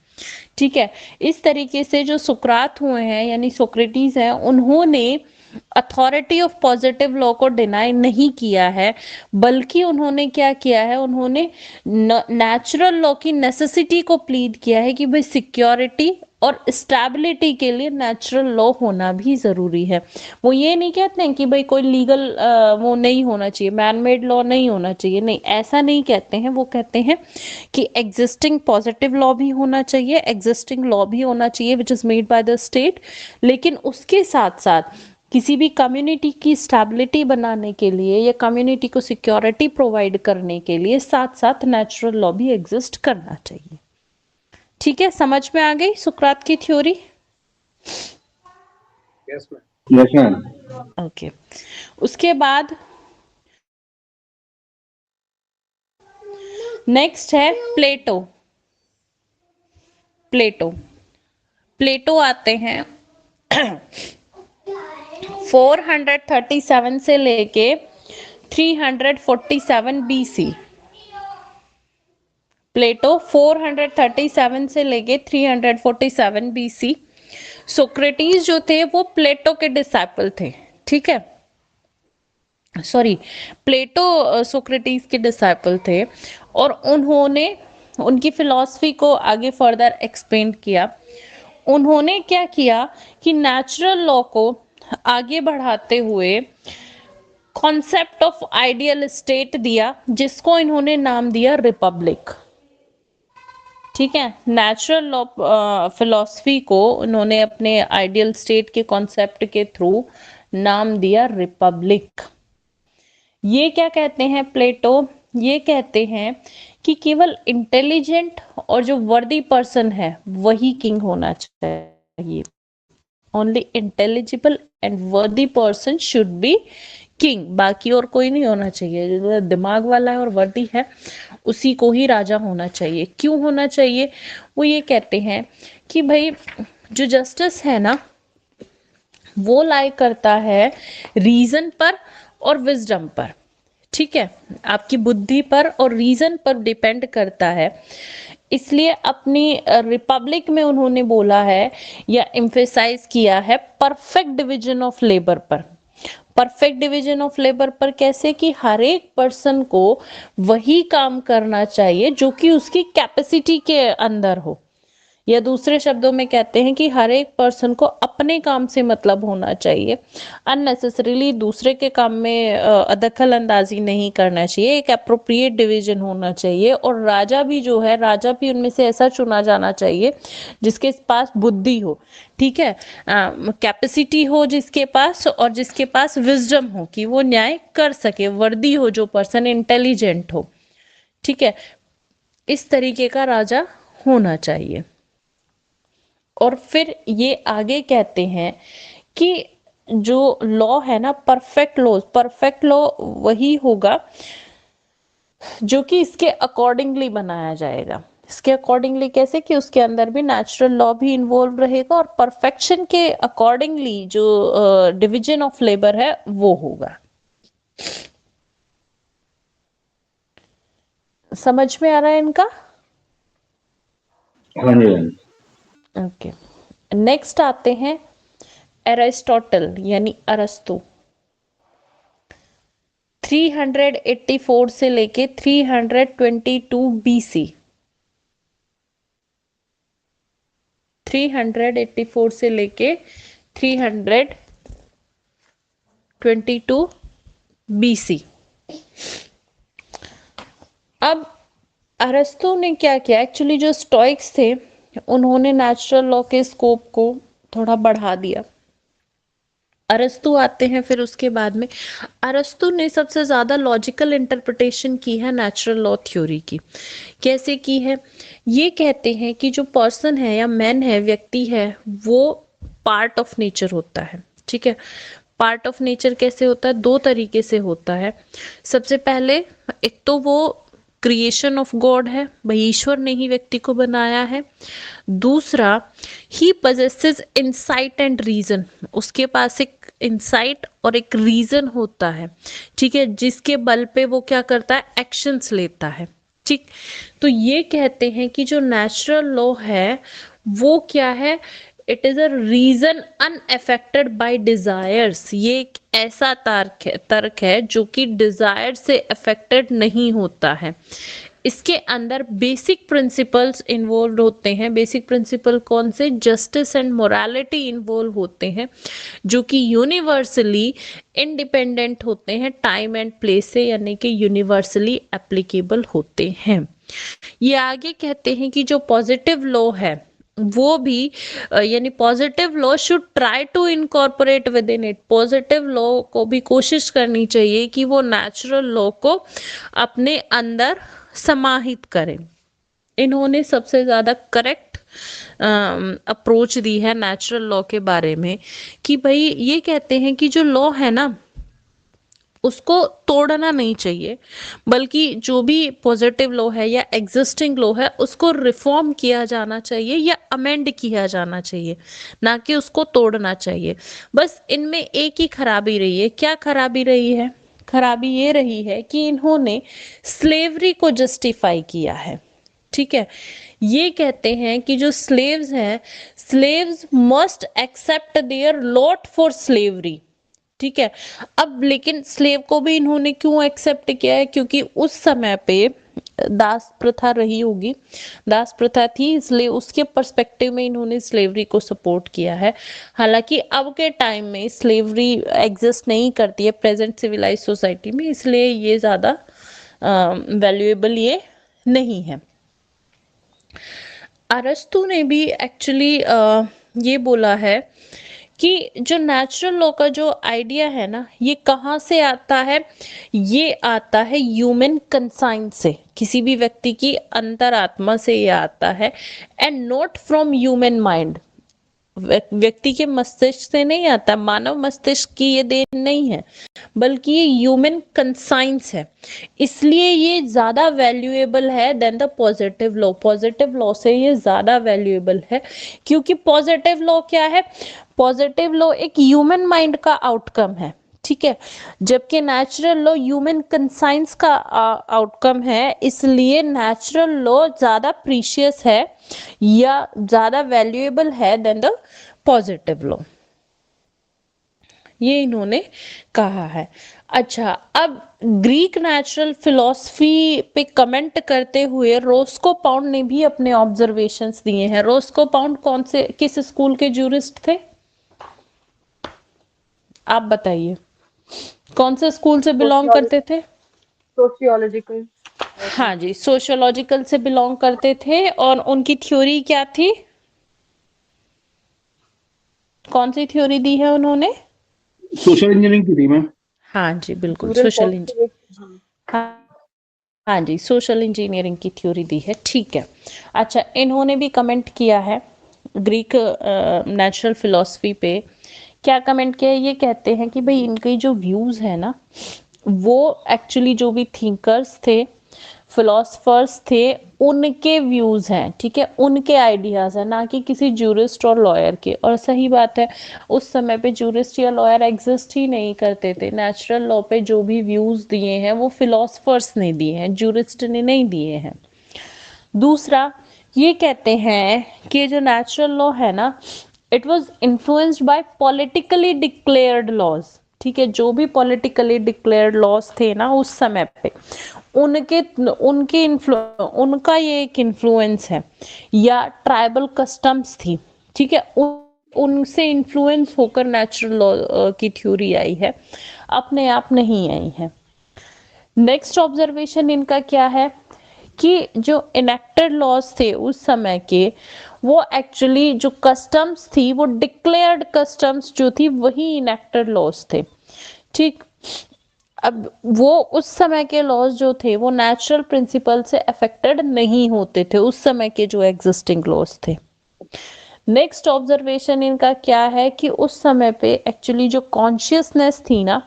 ठीक है, इस तरीके से जो सुकरात हुए हैं यानी सोक्रेटिस हैं, उन्होंने अथॉरिटी ऑफ पॉजिटिव लॉ को डिनाई नहीं किया है, बल्कि उन्होंने क्या किया है, उन्होंने नेचुरल लॉ की नेसेसिटी को प्लीड किया है कि भाई सिक्योरिटी और स्टेबिलिटी के लिए नेचुरल लॉ होना भी जरूरी है। वो ये नहीं कहते हैं कि भाई कोई लीगल वो नहीं होना चाहिए, मैन मेड लॉ नहीं होना चाहिए, नहीं ऐसा नहीं कहते हैं। वो कहते हैं कि एग्जिस्टिंग पॉजिटिव लॉ भी होना चाहिए, एग्जिस्टिंग लॉ भी होना चाहिए which is made by the state, लेकिन उसके साथ साथ किसी भी कम्युनिटी की स्टेबिलिटी बनाने के लिए या कम्युनिटी को सिक्योरिटी प्रोवाइड करने के लिए साथ साथ नेचुरल लॉ भी एग्जिस्ट करना चाहिए। ठीक है, समझ में आ गई सुकरात की theory? Yes ma'am. Yes ma'am. Okay, उसके बाद नेक्स्ट है प्लेटो। प्लेटो प्लेटो आते हैं 437 से लेके 347 बीसी। प्लेटो 437 से लेके 347 बीसी। सोक्रेटिस जो थे वो प्लेटो के डिसाइपल थे, ठीक है, सॉरी, प्लेटो सोक्रेटिस के डिसाइपल थे, और उन्होंने उनकी फिलॉसफी को आगे फर्दर एक्सपेंड किया। उन्होंने क्या किया कि नेचुरल लॉ को आगे बढ़ाते हुए कॉन्सेप्ट ऑफ आइडियल स्टेट दिया, जिसको इन्होंने नाम दिया रिपब्लिक। ठीक है, नेचुरल लॉ फिलॉसफी को उन्होंने अपने आइडियल स्टेट के कॉन्सेप्ट के थ्रू नाम दिया रिपब्लिक। ये क्या कहते हैं प्लेटो? ये कहते हैं कि केवल इंटेलिजेंट और जो वर्दी पर्सन है वही किंग होना चाहिए। ओनली इंटेलिजिबल एंड वर्दी पर्सन शुड बी किंग, बाकी और कोई नहीं होना चाहिए। जो दिमाग वाला है और वर्दी है उसी को ही राजा होना चाहिए। क्यों होना चाहिए? वो ये कहते हैं कि भाई जो जस्टिस है ना वो लाई करता है रीजन पर और विजडम पर, ठीक है, आपकी बुद्धि पर और रीजन पर डिपेंड करता है। इसलिए अपनी रिपब्लिक में उन्होंने बोला है या एम्फेसाइज किया है परफेक्ट डिवीजन ऑफ लेबर पर। परफेक्ट डिवीजन ऑफ लेबर पर कैसे? कि हर एक पर्सन को वही काम करना चाहिए जो कि उसकी कैपेसिटी के अंदर हो, या दूसरे शब्दों में कहते हैं कि हर एक पर्सन को अपने काम से मतलब होना चाहिए, अननेसेसरीली दूसरे के काम में दखल अंदाजी नहीं करना चाहिए। एक अप्रोप्रिएट डिवीजन होना चाहिए, और राजा भी जो है, राजा भी उनमें से ऐसा चुना जाना चाहिए जिसके पास बुद्धि हो, ठीक है, कैपेसिटी हो जिसके पास, और जिसके पास विजडम हो कि वो न्याय कर सके, वर्दी हो जो पर्सन, इंटेलिजेंट हो, ठीक है, इस तरीके का राजा होना चाहिए। और फिर ये आगे कहते हैं कि जो लॉ है ना, परफेक्ट लॉ वही होगा जो कि इसके अकॉर्डिंगली बनाया जाएगा। इसके अकॉर्डिंगली कैसे? कि उसके अंदर भी नेचुरल लॉ भी इन्वॉल्व रहेगा और परफेक्शन के अकॉर्डिंगली जो डिवीजन ऑफ लेबर है वो होगा। समझ में आ रहा है इनका? हाँ जी। ओके, नेक्स्ट आते हैं एरिस्टोटल यानी अरस्तु। 384 से लेके 322 बीसी। 384 से लेके 322 बीसी। अब अरस्तु ने क्या किया? एक्चुअली जो स्टोइक्स थे उन्होंने नेचुरल लॉ के स्कोप को थोड़ा बढ़ा दिया। अरस्तु आते हैं फिर उसके बाद में। अरस्तु ने सबसे ज्यादा लॉजिकल इंटरप्रिटेशन की है नेचुरल लॉ थ्योरी की। कैसे की है? ये कहते हैं कि जो पर्सन है या मैन है, व्यक्ति है, वो पार्ट ऑफ नेचर होता है, ठीक है। पार्ट ऑफ नेचर कैसे होता है? दो तरीके से होता है। सबसे पहले एक तो वो क्रिएशन ऑफ गॉड है, भाई ईश्वर ने ही व्यक्ति को बनाया है। दूसरा, ही पजेसेस इंसाइट एंड रीजन, उसके पास एक इंसाइट और एक रीजन होता है, ठीक है, जिसके बल पे वो क्या करता है? एक्शंस लेता है, ठीक। तो ये कहते हैं कि जो नेचुरल लॉ है वो क्या है? It is a reason unaffected by desires. ये एक ऐसा तर्क है जो कि डिजायर से अफेक्टेड नहीं होता है। इसके अंदर बेसिक प्रिंसिपल्स इन्वॉल्व होते हैं। बेसिक प्रिंसिपल कौन से? जस्टिस एंड मोरालिटी इन्वॉल्व होते हैं, जो कि यूनिवर्सली इंडिपेंडेंट होते हैं टाइम एंड प्लेस से, यानी कि यूनिवर्सली एप्लीकेबल होते हैं। ये आगे कहते हैं कि जो पॉजिटिव लॉ है वो भी यानी positive law should try to incorporate with in it. Positive law को भी कोशिश करनी चाहिए कि वो नेचुरल लॉ को अपने अंदर समाहित करें। इन्होंने सबसे ज्यादा करेक्ट अप्रोच दी है नेचुरल लॉ के बारे में, कि भाई ये कहते हैं कि जो लॉ है ना उसको तोड़ना नहीं चाहिए, बल्कि जो भी पॉजिटिव लॉ है या एग्जिस्टिंग लॉ है उसको रिफॉर्म किया जाना चाहिए या अमेंड किया जाना चाहिए, ना कि उसको तोड़ना चाहिए। बस इनमें एक ही खराबी रही है। क्या खराबी रही है? खराबी ये रही है कि इन्होंने स्लेवरी को जस्टिफाई किया है। ठीक है, ये कहते हैं कि जो स्लेव्स हैं, slaves must accept their lot for slavery. ठीक है, अब लेकिन स्लेव को भी इन्होंने क्यों एक्सेप्ट किया है? क्योंकि उस समय पे दास प्रथा रही होगी, दास प्रथा थी, इसलिए उसके पर्सपेक्टिव में इन्होंने स्लेवरी को सपोर्ट किया है। हालांकि अब के टाइम में स्लेवरी एग्जिस्ट नहीं करती है प्रेजेंट सिविलाइज सोसाइटी में, इसलिए ये ज्यादा वैल्यूएबल ये नहीं है। अरस्तु ने भी एक्चुअली ये बोला है कि जो नेचुरल लॉ का जो आइडिया है ना, ये कहाँ से आता है? ये आता है ह्यूमन कंसाइंस से, किसी भी व्यक्ति की अंतरात्मा से ये आता है, and not from human mind. व्यक्ति के मस्तिष्क से नहीं आता, मानव मस्तिष्क की ये देन नहीं है, बल्कि ये ह्यूमन कंसाइंस है। इसलिए ये ज्यादा वैल्यूएबल है than the positive law. Positive law से ये ज्यादा वैल्यूएबल है, क्योंकि पॉजिटिव लॉ क्या है? पॉजिटिव लॉ एक ह्यूमन माइंड का आउटकम है। ठीक है, जबकि नेचुरल लॉ ह्यूमन कंसाइंस का आउटकम है, इसलिए नेचुरल लॉ ज्यादा प्रीशियस है या ज्यादा वैल्यूएबल है देन द पॉजिटिव लॉ, ये इन्होंने कहा है। अच्छा, अब ग्रीक नेचुरल फिलॉसफी पे कमेंट करते हुए रोस्को पाउंड ने भी अपने ऑब्जर्वेशंस दिए हैं। रोस्को पाउंड कौन से किस स्कूल के जूरिस्ट थे? आप बताइए, कौन से स्कूल से बिलोंग करते थे? सोशियोलॉजिकल। हाँ जी, सोशियोलॉजिकल से बिलोंग करते थे। और उनकी थ्योरी क्या थी? कौन सी थ्योरी दी है उन्होंने? सोशल इंजीनियरिंग की थी मैम। हाँ जी, बिल्कुल सोशल इंजीनियरिंग। हाँ जी, सोशल इंजीनियरिंग की थ्योरी दी है। ठीक है, अच्छा, इन्होंने भी कमेंट किया है ग्रीक नेचुरल फिलॉसफी पे। क्या कमेंट किया है? ये कहते हैं कि भाई इनके जो व्यूज है ना, वो एक्चुअली जो भी थिंकर्स थे, फिलोसफर्स थे, उनके व्यूज हैं। ठीक है, उनके आइडियाज है, ना कि किसी जूरिस्ट और लॉयर के। और सही बात है, उस समय पे जूरिस्ट या लॉयर एग्जिस्ट ही नहीं करते थे। नेचुरल लॉ पे जो भी व्यूज दिए हैं वो फिलोसफर्स ने दिए हैं, जूरिस्ट ने नहीं दिए हैं। दूसरा, ये कहते हैं कि जो नेचुरल लॉ है ना, it was influenced by politically declared laws. ठीक है, जो भी पॉलिटिकली डिक्लेयर्ड लॉज थे ना उस समय पे, उनका ये एक इन्फ्लुएंस है, या ट्राइबल कस्टम्स थी। ठीक है, उनसे इन्फ्लुएंस होकर नेचुरल लॉ की थ्योरी आई है, अपने आप नहीं आई है। नेक्स्ट ऑब्जर्वेशन इनका क्या है कि जो इनेक्टेड लॉज थे उस समय के, वो एक्चुअली जो कस्टम्स थी वो डिक्लेयर्ड कस्टम्स जो थी वही इनेक्टेड लॉज थे। ठीक, अब वो उस समय के लॉज जो थे वो नेचुरल प्रिंसिपल से अफेक्टेड नहीं होते थे, उस समय के जो एग्जिस्टिंग लॉज थे। नेक्स्ट ऑब्जर्वेशन इनका क्या है कि उस समय पे एक्चुअली जो कॉन्शियसनेस थी ना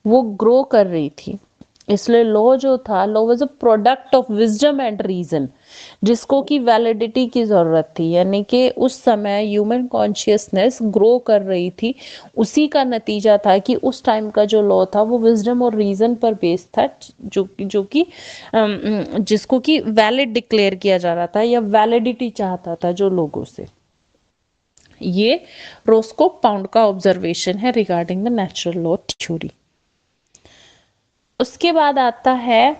वो ग्रो कर रही थी, इसलिए लॉ जो था, law was a product of wisdom and reason, जिसको की वैलिडिटी की जरूरत थी। यानी कि उस समय ह्यूमन कॉन्शियसनेस ग्रो कर रही थी, उसी का नतीजा था कि उस टाइम का जो लॉ था वो विजडम और रीजन पर बेस्ड था, जो कि जिसको कि वैलिड डिक्लेयर किया जा रहा था या वैलिडिटी चाहता था जो लोगों से। ये रोस्को पाउंड का ऑब्जर्वेशन है regarding the natural law theory. उसके बाद आता है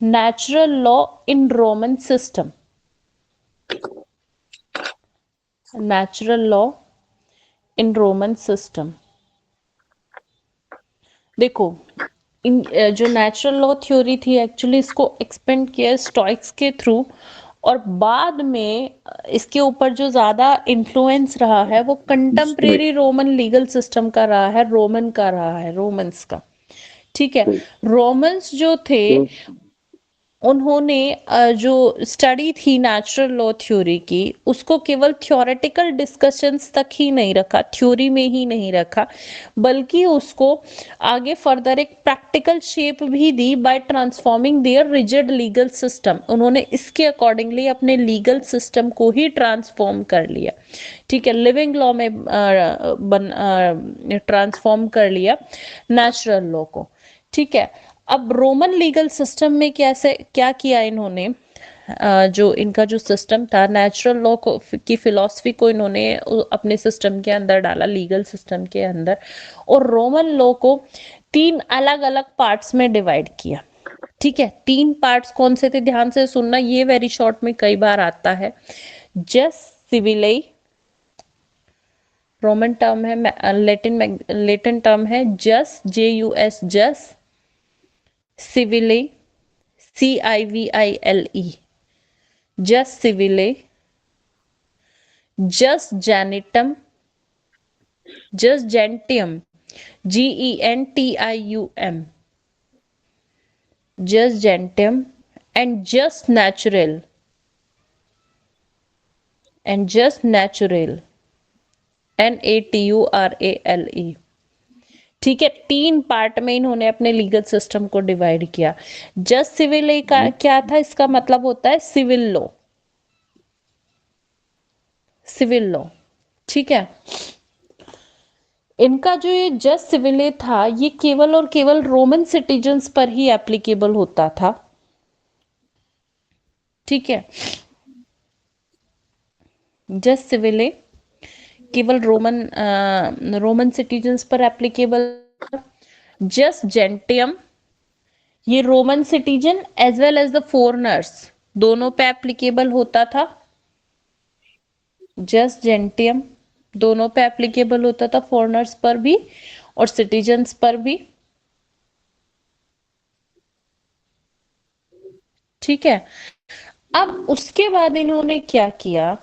natural law in Roman system. Natural law in Roman system, देखो जो नेचुरल लॉ थ्योरी थी एक्चुअली इसको एक्सपेंड किया स्टोइक्स के थ्रू, और बाद में इसके ऊपर जो ज्यादा इन्फ्लुएंस रहा है वो कंटेम्प्रेरी रोमन लीगल सिस्टम का रहा है, रोमन का रहा है, रोमन्स का। ठीक है, रोमन्स जो थे उन्होंने जो स्टडी थी नेचुरल लॉ थ्योरी की उसको केवल थ्योरेटिकल डिस्कशंस तक ही नहीं रखा, थ्योरी में ही नहीं रखा, बल्कि उसको आगे फर्दर एक प्रैक्टिकल शेप भी दी by transforming their rigid legal system. उन्होंने इसके अकॉर्डिंगली अपने लीगल सिस्टम को ही ट्रांसफॉर्म कर लिया। ठीक है, लिविंग लॉ में ट्रांसफॉर्म कर लिया नेचुरल लॉ को। ठीक है, अब रोमन लीगल सिस्टम में कैसे क्या किया इन्होंने, जो इनका जो सिस्टम था नेचुरल लॉ को की फिलॉसफी को इन्होंने अपने सिस्टम के अंदर डाला, लीगल सिस्टम के अंदर, और रोमन लॉ को 3 अलग अलग पार्ट्स में डिवाइड किया। ठीक है, 3 पार्ट्स कौन से थे, ध्यान से सुनना, ये वेरी शॉर्ट में कई बार आता है। जस सिविली, रोमन टर्म है, लेटिन टर्म है जस, JUS जस, सिविले, CIVILE, जस सिविले, जस जेनिटम, जस जेंटियम, GENTIUM, जस जेंटियम, एंड जस नेचुरल, NATURALE। ठीक है, 3 पार्ट में इन्होंने अपने लीगल सिस्टम को डिवाइड किया। जस्ट सिविल का क्या था, इसका मतलब होता है सिविल लॉ, सिविल लॉ। ठीक है, इनका जो ये जस्ट सिविल था ये केवल और केवल रोमन सिटीजन्स पर ही एप्लीकेबल होता था। ठीक है, जस्ट सिविल केवल रोमन सिटीजन्स पर एप्लीकेबल। जस्ट जेंटियम ये Roman citizen as well as the foreigners दोनों पे एप्लीकेबल होता था। जस्ट जेंटियम दोनों पे एप्लीकेबल होता था, फॉरेनर्स पर भी और सिटीजन्स पर भी। ठीक है, अब उसके बाद इन्होंने क्या किया,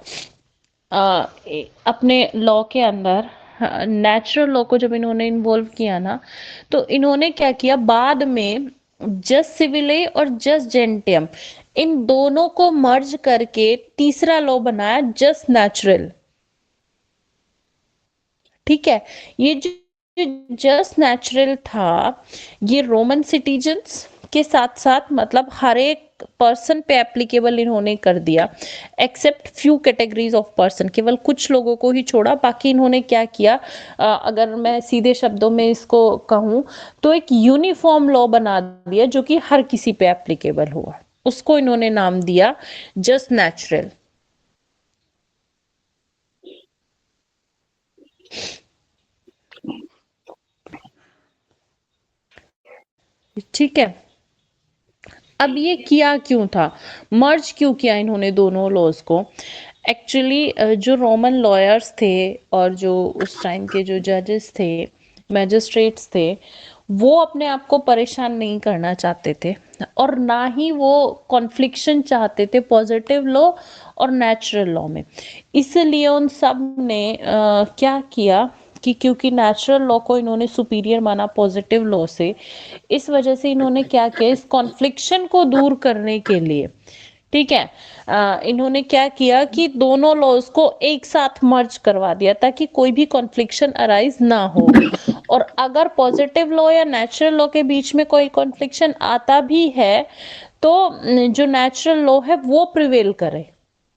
अपने लॉ के अंदर नेचुरल लॉ को जब इन्होंने इन्वॉल्व किया ना, तो इन्होंने क्या किया, बाद में जस्ट सिविले और जस्ट जेंटियम इन दोनों को मर्ज करके तीसरा लॉ बनाया, जस्ट नेचुरल। ठीक है, ये जो जस्ट नेचुरल था ये रोमन सिटीजन्स के साथ साथ मतलब हर एक पर्सन पे एप्लीकेबल इन्होंने कर दिया, except few categories of person, केवल कुछ लोगों को ही छोड़ा। बाकी इन्होंने क्या किया, अगर मैं सीधे शब्दों में इसको कहूं तो एक यूनिफॉर्म लॉ बना दिया जो कि हर किसी पे एप्लीकेबल हुआ, उसको इन्होंने नाम दिया जस्ट नेचुरल। ठीक है, अब ये किया क्यों था, मर्ज क्यों किया इन्होंने दोनों लॉज को। एक्चुअली जो रोमन लॉयर्स थे और जो उस टाइम के जो जजेस थे, मैजिस्ट्रेट्स थे, वो अपने आप को परेशान नहीं करना चाहते थे और ना ही वो कॉन्फ्लिक्शन चाहते थे पॉजिटिव लॉ और नेचुरल लॉ में। इसलिए उन सब ने क्या किया कि क्योंकि नेचुरल लॉ को इन्होंने सुपीरियर माना पॉजिटिव लॉ से, इस वजह से इन्होंने क्या किया, इस कॉन्फ्लिक्शन को दूर करने के लिए, ठीक है, इन्होंने क्या किया कि दोनों लॉज को एक साथ मर्ज करवा दिया ताकि कोई भी कॉन्फ्लिक्शन अराइज ना हो। और अगर पॉजिटिव लॉ या नेचुरल लॉ के बीच में कोई कॉन्फ्लिक्शन आता भी है तो जो नेचुरल लॉ है वो प्रिवेल करे।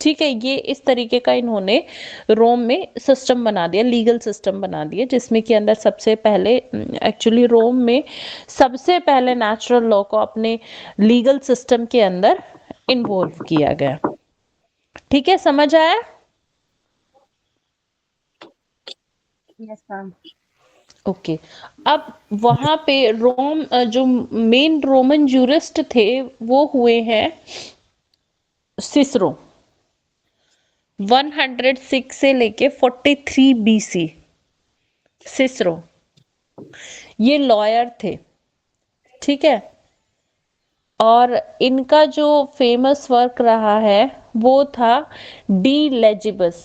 ठीक है, ये इस तरीके का इन्होंने रोम में सिस्टम बना दिया, लीगल सिस्टम बना दिया, जिसमें कि अंदर सबसे पहले एक्चुअली रोम में सबसे पहले नेचुरल लॉ को अपने लीगल सिस्टम के अंदर इन्वॉल्व किया गया। ठीक है, समझ आया? Yes ma'am. ओके। अब वहां पे जो मेन रोमन जूरिस्ट थे वो हुए हैं सिसरो, 106 से लेके 43 बीसी। सिसरो ये लॉयर थे, ठीक है। और इनका जो फेमस वर्क रहा है वो था De Legibus.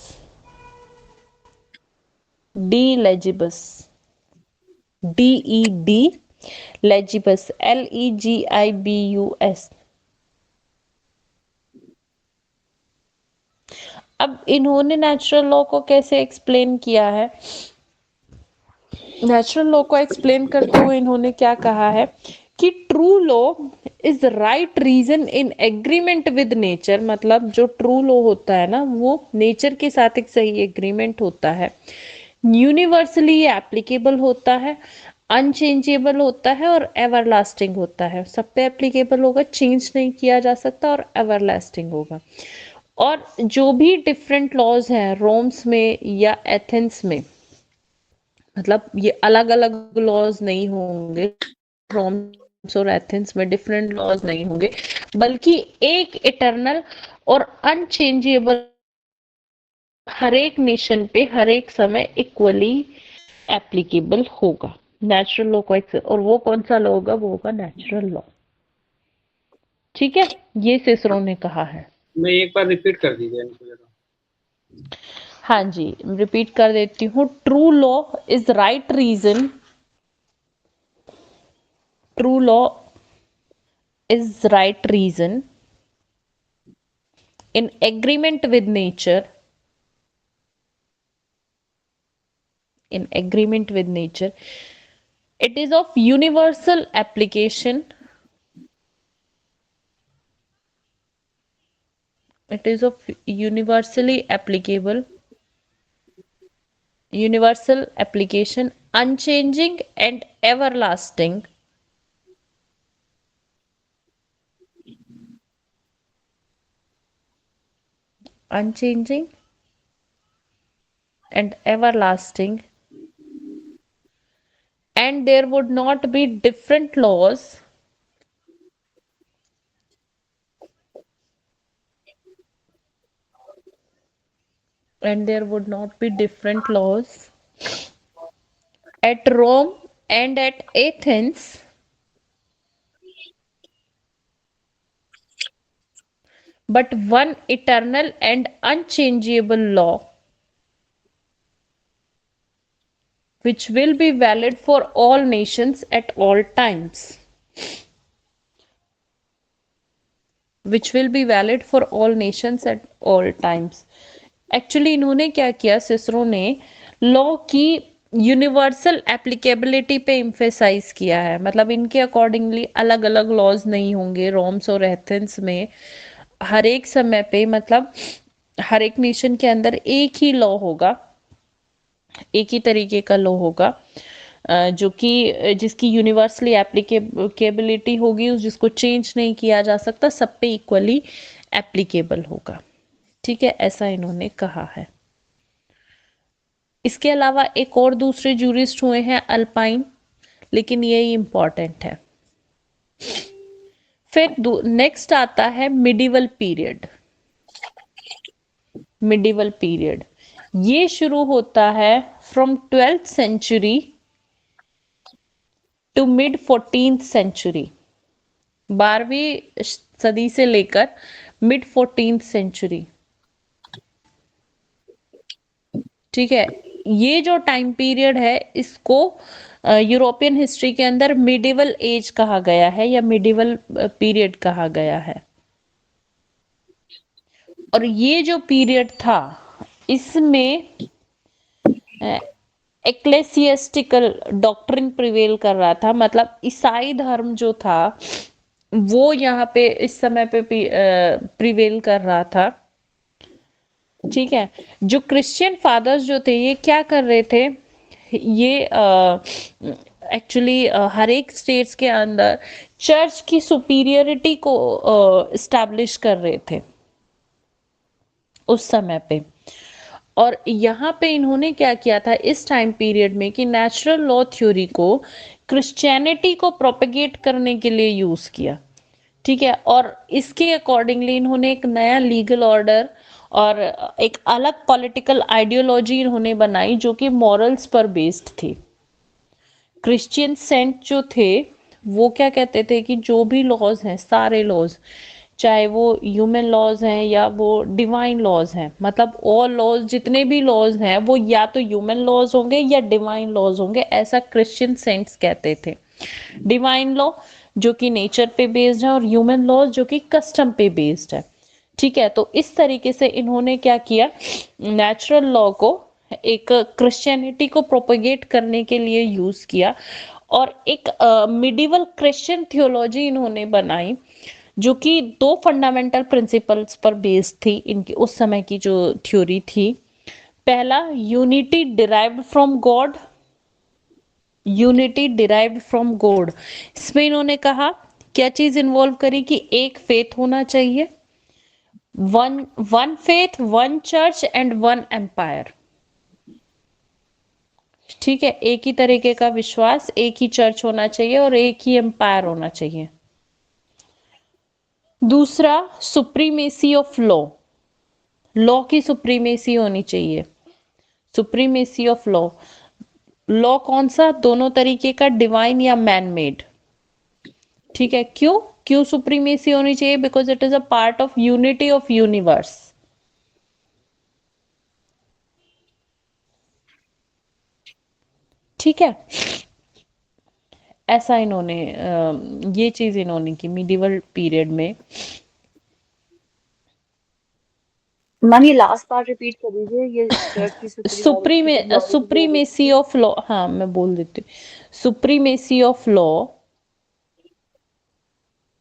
De Legibus, DED Legibus, LEGIBUS। अब इन्होंने नेचुरल लॉ को कैसे एक्सप्लेन किया है? नेचुरल लॉ को एक्सप्लेन करते हुए इन्होंने क्या कहा है कि true law is right reason in agreement with nature. मतलब जो ट्रू लॉ होता है ना वो नेचर के साथ एक सही एग्रीमेंट होता है, यूनिवर्सली एप्लीकेबल होता है, अनचेंजेबल होता है और एवरलास्टिंग होता है। सब पे एप्लीकेबल होगा, चेंज नहीं किया जा सकता, और एवरलास्टिंग होगा। और जो भी डिफरेंट लॉज हैं रोम्स में या एथेंस में, मतलब ये अलग अलग लॉज नहीं होंगे, रोम्स और एथेंस में डिफरेंट लॉज नहीं होंगे, बल्कि एक इटर्नल और अनचेंजेबल हर एक नेशन पे हर एक समय इक्वली एप्लीकेबल होगा नेचुरल लॉ को। और वो कौन सा लॉ होगा? वो होगा नेचुरल लॉ। ठीक है, ये सिसरो ने कहा है। मैं एक बार रिपीट कर दीजिए इनको जरा। हाँ जी, रिपीट कर देती हूँ। True law is right reason, true law is right reason in agreement with nature, in agreement with nature. It is of universal application, it is of universally applicable, universal application, unchanging and everlasting, unchanging and everlasting, and there would not be different laws and there would not be different laws at Rome and at Athens, but one eternal and unchangeable law, which will be valid for all nations at all times. Which will be valid for all nations at all times. Actually इन्होंने क्या किया, Cicero ने law की universal applicability पे emphasise किया है। मतलब इनके अकॉर्डिंगली अलग अलग लॉज नहीं होंगे रोम्स और एथेंस में। हर एक समय पे मतलब हर एक नेशन के अंदर एक ही लॉ होगा, एक ही तरीके का लॉ होगा जो कि जिसकी यूनिवर्सली एप्लीकेबिलिटी होगी, जिसको चेंज नहीं किया जा सकता, सब पे इक्वली एप्लीकेबल होगा। ठीक है, ऐसा इन्होंने कहा है। इसके अलावा एक और दूसरे जूरिस्ट हुए हैं अल्पाइन, लेकिन यही इंपॉर्टेंट है। फिर नेक्स्ट आता है मिडिवल पीरियड। मिडिवल पीरियड ये शुरू होता है from 12th century to mid 14th century, 12वीं सदी से लेकर मिड 14th सेंचुरी। ठीक है, ये जो टाइम पीरियड है इसको यूरोपियन हिस्ट्री के अंदर मिडिवल एज कहा गया है या मिडिवल पीरियड कहा गया है। और ये जो पीरियड था इसमें एक्लेसियस्टिकल डॉक्ट्रिन प्रिवेल कर रहा था। मतलब ईसाई धर्म जो था वो यहाँ पे इस समय पे प्रिवेल कर रहा था। ठीक है, जो क्रिश्चियन फादर्स जो थे ये क्या कर रहे थे, ये एक्चुअली हर एक स्टेट्स के अंदर चर्च की सुपीरियरिटी को एस्टैब्लिश कर रहे थे उस समय पे। और यहाँ पे इन्होंने क्या किया था इस टाइम पीरियड में कि नेचुरल लॉ थ्योरी को क्रिश्चियनिटी को प्रोपेगेट करने के लिए यूज किया। ठीक है, और इसके अकॉर्डिंगली इन्होंने एक नया लीगल ऑर्डर और एक अलग पॉलिटिकल आइडियोलॉजी इन्होंने बनाई जो कि मॉरल्स पर बेस्ड थी। क्रिश्चियन सेंट जो थे वो क्या कहते थे कि जो भी लॉज हैं, सारे लॉज, चाहे वो ह्यूमन लॉज हैं या वो डिवाइन लॉज हैं, मतलब ऑल लॉज, जितने भी लॉज हैं वो या तो ह्यूमन लॉज होंगे या डिवाइन लॉज होंगे, ऐसा क्रिश्चियन सेंट्स कहते थे। डिवाइन लॉ जो कि नेचर पे बेस्ड है और ह्यूमन लॉज जो कि कस्टम पे बेस्ड है। ठीक है, तो इस तरीके से इन्होंने क्या किया, नेचुरल लॉ को एक क्रिश्चियनिटी को प्रोपेगेट करने के लिए यूज किया और एक मिडिवल क्रिश्चियन थियोलॉजी इन्होंने बनाई जो कि दो फंडामेंटल प्रिंसिपल्स पर बेस्ड थी। इनकी उस समय की जो थ्योरी थी, पहला unity derived from God, unity derived from God. इसमें इन्होंने कहा क्या चीज इन्वॉल्व करी कि एक फेथ होना चाहिए, one one faith, one church and one empire. ठीक है, एक ही तरीके का विश्वास, एक ही चर्च होना चाहिए और एक ही एम्पायर होना चाहिए। दूसरा, सुप्रीमेसी ऑफ लॉ, लॉ की सुप्रीमेसी होनी चाहिए, सुप्रीमेसी ऑफ लॉ। लॉ कौन सा, दोनों तरीके का, डिवाइन या मैन मेड। ठीक है, क्यों क्यों सुप्रीमेसी होनी चाहिए, because it is a part of unity of universe. ठीक है, ऐसा इन्होंने ये चीज इन्होंने की मिडिवल पीरियड में। मैम ये लास्ट पार्ट रिपीट कर दीजिए, ये चर्च की सुपीरियरिटी। सुप्रीमेसी ऑफ लॉ, हाँ मैं बोल देती हूँ, supremacy of law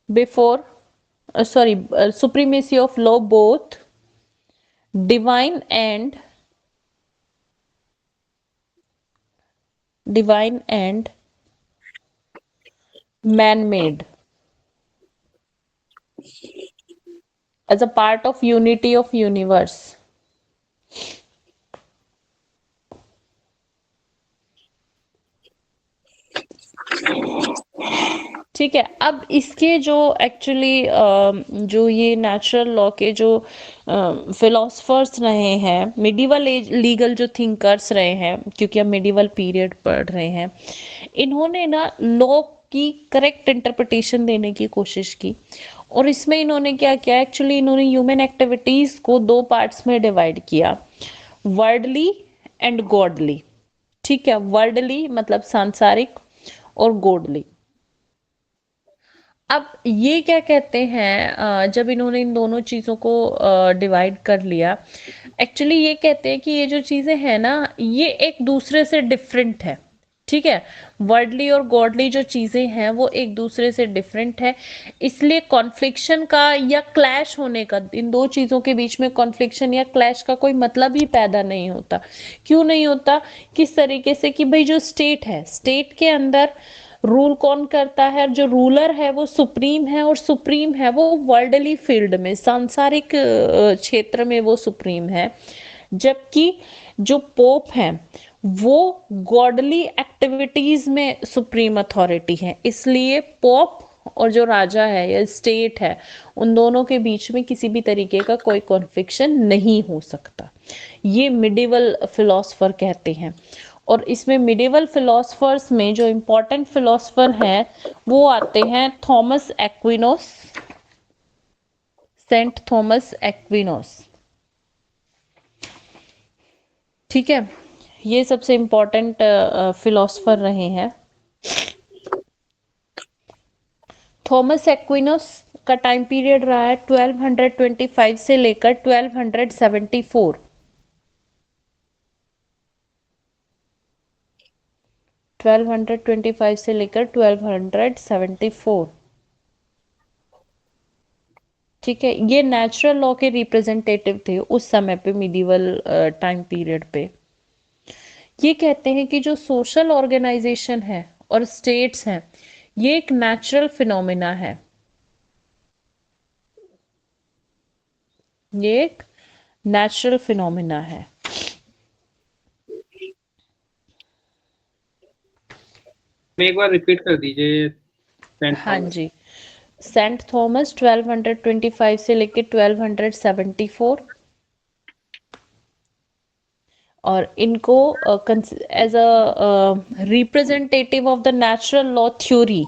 before, sorry, supremacy of law both divine and man made as a part of unity of universe। ठीक है, अब इसके जो एक्चुअली जो ये नेचुरल लॉ के जो फिलोसफर्स रहे हैं, मिडिवल एज लीगल जो थिंकर्स रहे हैं, क्योंकि हम मिडिवल पीरियड पढ़ रहे हैं, इन्होंने ना लॉ की करेक्ट इंटरप्रिटेशन देने की कोशिश की। और इसमें इन्होंने क्या किया, एक्चुअली इन्होंने ह्यूमन एक्टिविटीज को दो पार्ट्स में डिवाइड किया, वर्ल्डली एंड गॉडली। ठीक है, वर्ल्डली मतलब सांसारिक और गॉडली। अब ये क्या कहते हैं, जब इन्होंने इन दोनों चीजों को डिवाइड कर लिया, एक्चुअली ये कहते हैं कि ये जो चीजें हैं ना, ये एक दूसरे से डिफरेंट है। ठीक है, वर्ल्डली और गॉडली जो चीजें हैं वो एक दूसरे से डिफरेंट है, इसलिए कॉन्फ्लिक्शन का या क्लैश होने का, इन दो चीजों के बीच में कॉन्फ्लिक्शन या क्लैश का कोई मतलब ही पैदा नहीं होता। क्यों नहीं होता, किस तरीके से कि भाई जो स्टेट है, स्टेट के अंदर रूल कौन करता है, जो रूलर है वो सुप्रीम है, और सुप्रीम है वो वर्ल्डली फील्ड में, सांसारिक क्षेत्र में वो सुप्रीम है। जबकि जो पोप है वो गॉडली एक्टिविटीज में सुप्रीम अथॉरिटी है, इसलिए पोप और जो राजा है या स्टेट है, उन दोनों के बीच में किसी भी तरीके का कोई कॉन्फ्लिक्शन नहीं हो सकता, ये मिडिवल फिलोसफर कहते हैं। और इसमें मिडिवल फिलोसफर्स में जो इंपॉर्टेंट फिलोसफर हैं वो आते हैं थॉमस एक्विनोस, सेंट थॉमस एक्विनोस। ठीक है, ये सबसे इंपॉर्टेंट फिलोसफर रहे हैं। थॉमस एक्विनोस का टाइम पीरियड रहा है 1225 से लेकर 1274। 1225 से लेकर 1274। ठीक है, ये नेचुरल लॉ के रिप्रेजेंटेटिव थे उस समय पे, मिडिवल टाइम पीरियड पे। ये कहते हैं कि जो सोशल ऑर्गेनाइजेशन है और स्टेट्स हैं, ये एक नेचुरल फिनोमिना है, ये एक नेचुरल फिनोमिना है। में एक बार रिपीट कर दीजिए सेंट हाँ थॉमस। जी, सेंट थॉमस 1225 से लेके 1274, और इनको as a representative of the natural law theory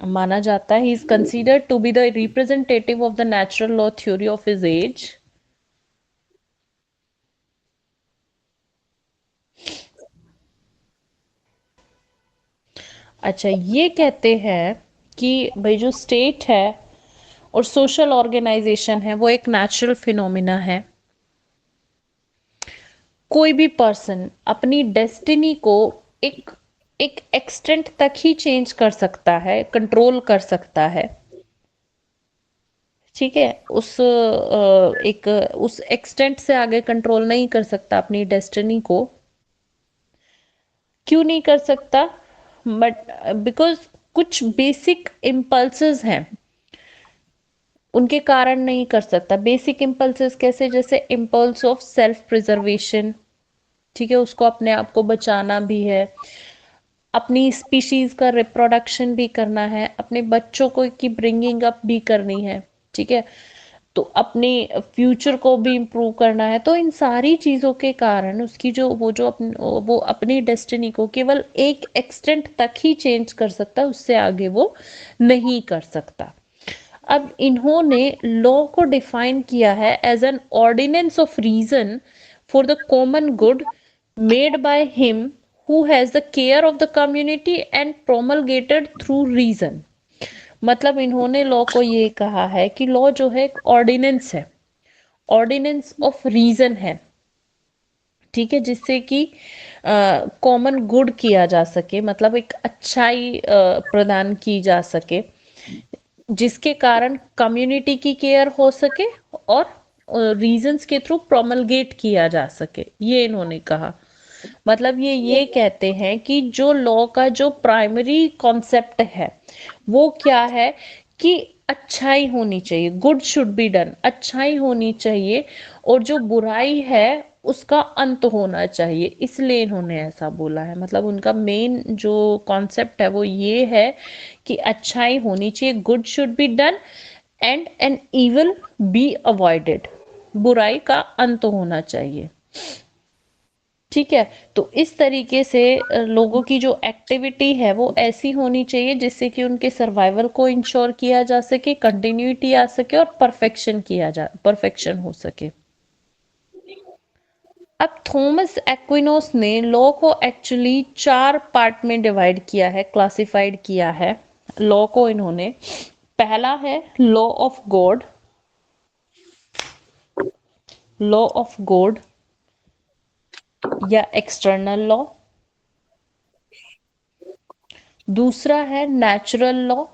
माना जाता है। He is considered to be the representative of the natural law theory of his age. अच्छा, ये कहते हैं कि भाई जो स्टेट है और सोशल ऑर्गेनाइजेशन है वो एक नेचुरल फिनोमिना है। कोई भी पर्सन अपनी डेस्टिनी को एक एक एक्सटेंट तक ही चेंज कर सकता है, कंट्रोल कर सकता है, ठीक है। एक उस एक्सटेंट से आगे कंट्रोल नहीं कर सकता अपनी डेस्टिनी को। क्यों नहीं कर सकता? बट बिकॉज कुछ बेसिक इम्पल्सेस हैं, उनके कारण नहीं कर सकता। बेसिक इम्पल्सेस कैसे? जैसे इम्पल्स ऑफ सेल्फ प्रिजर्वेशन, ठीक है, उसको अपने आप को बचाना भी है, अपनी स्पीशीज का रिप्रोडक्शन भी करना है, अपने बच्चों को की ब्रिंगिंग अप भी करनी है, ठीक है, तो अपने फ्यूचर को भी इम्प्रूव करना है। तो इन सारी चीज़ों के कारण उसकी वो अपनी डेस्टिनी को केवल एक एक्सटेंट तक ही चेंज कर सकता है, उससे आगे वो नहीं कर सकता। अब इन्होंने लॉ को डिफाइन किया है as an ordinance of reason for the common good made by him who has the care of the community and promulgated through reason. मतलब इन्होंने लॉ को ये कहा है कि लॉ जो है एक ऑर्डिनेंस है, ऑर्डिनेंस ऑफ रीजन है, ठीक है, जिससे कि कॉमन गुड किया जा सके, मतलब एक अच्छाई प्रदान की जा सके, जिसके कारण कम्युनिटी की केयर हो सके और रीजंस के थ्रू प्रोमलगेट किया जा सके, ये इन्होंने कहा। मतलब ये कहते हैं कि जो लॉ का जो प्राइमरी कॉन्सेप्ट है वो क्या है कि अच्छाई होनी चाहिए, गुड शुड बी डन, अच्छाई होनी चाहिए, और जो बुराई है उसका अंत होना चाहिए, इसलिए इन्होंने ऐसा बोला है। मतलब उनका मेन जो कॉन्सेप्ट है वो ये है कि अच्छाई होनी चाहिए, good should be done and an evil be avoided, बुराई का अंत होना चाहिए, ठीक है। तो इस तरीके से लोगों की जो एक्टिविटी है वो ऐसी होनी चाहिए जिससे कि उनके सर्वाइवल को इंश्योर किया जा सके, कंटिन्यूटी आ सके और परफेक्शन हो सके। अब थॉमस एक्विनोस ने लॉ को एक्चुअली 4 पार्ट में डिवाइड किया है, क्लासिफाइड किया है लॉ को इन्होंने। पहला है law of God, law of God या एक्सटर्नल लॉ। दूसरा है natural law,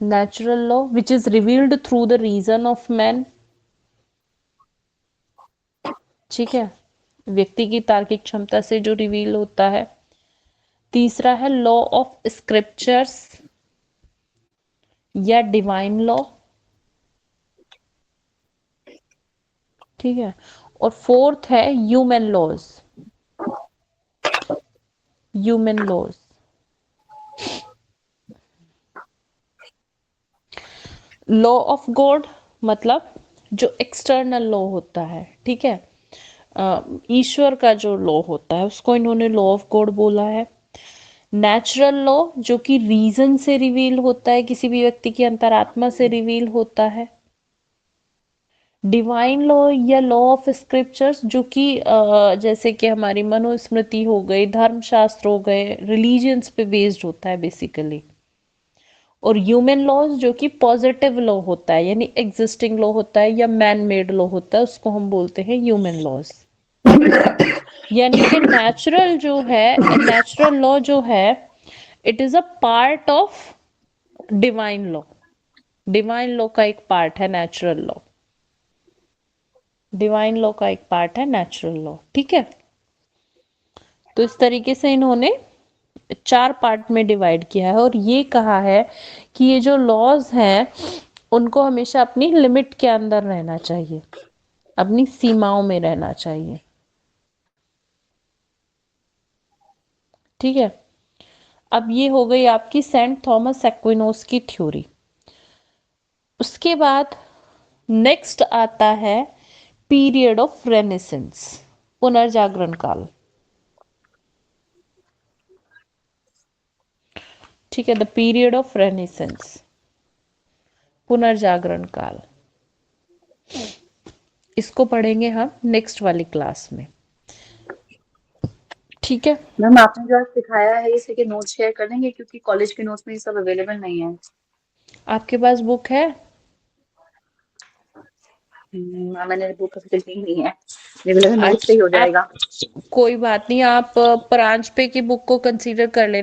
natural law which is revealed through the reason of man, ठीक है, व्यक्ति की तार्किक क्षमता से जो रिवील होता है। तीसरा है लॉ ऑफ स्क्रिप्चर्स या डिवाइन लॉ, ठीक है, और फोर्थ है human laws, human laws. Law of God मतलब जो एक्सटर्नल लॉ होता है, ठीक है, ईश्वर का जो लॉ होता है उसको इन्होंने लॉ ऑफ गॉड बोला है। नेचुरल लॉ जो कि रीजन से रिवील होता है, किसी भी व्यक्ति की अंतरात्मा से रिवील होता है। डिवाइन लॉ या लॉ ऑफ स्क्रिप्चर्स जो कि जैसे कि हमारी मनुस्मृति हो गई, धर्मशास्त्र हो गए, रिलीजियंस पे बेस्ड होता है बेसिकली। और ह्यूमन लॉज जो कि पॉजिटिव लॉ होता है, यानी एग्जिस्टिंग लॉ होता है या मैन मेड लॉ होता है, उसको हम बोलते हैं ह्यूमन लॉज। यानी कि नेचुरल लॉ जो है it is a part of divine law, divine law का एक पार्ट है नेचुरल लॉ, डिवाइन लॉ का एक पार्ट है नेचुरल लॉ, ठीक है। तो इस तरीके से इन्होंने 4 पार्ट में डिवाइड किया है और ये कहा है कि ये जो लॉज हैं उनको हमेशा अपनी लिमिट के अंदर रहना चाहिए, अपनी सीमाओं में रहना चाहिए। ठीक है, अब ये हो गई आपकी सेंट थॉमस एक्विनोस की थ्योरी। उसके बाद नेक्स्ट आता है पीरियड ऑफ रेनेसेंस, पुनर्जागरण काल। ठीक है, द पीरियड ऑफ रेनेसेंस, पुनर्जागरण काल, इसको पढ़ेंगे हम नेक्स्ट वाली क्लास में। ठीक है, मैम आपने जो आज सिखाया है इसे के नोट्स शेयर कर देंगे, क्योंकि कॉलेज के नोट्स में ये सब अवेलेबल नहीं है। आपके पास बुक है? मैंने बुक अवेलेबल नहीं है, रेगुलर नोट्स से ही हो जाएगा। कोई बात नहीं, आप प्रांश पे की बुक को कंसीडर कर लेना।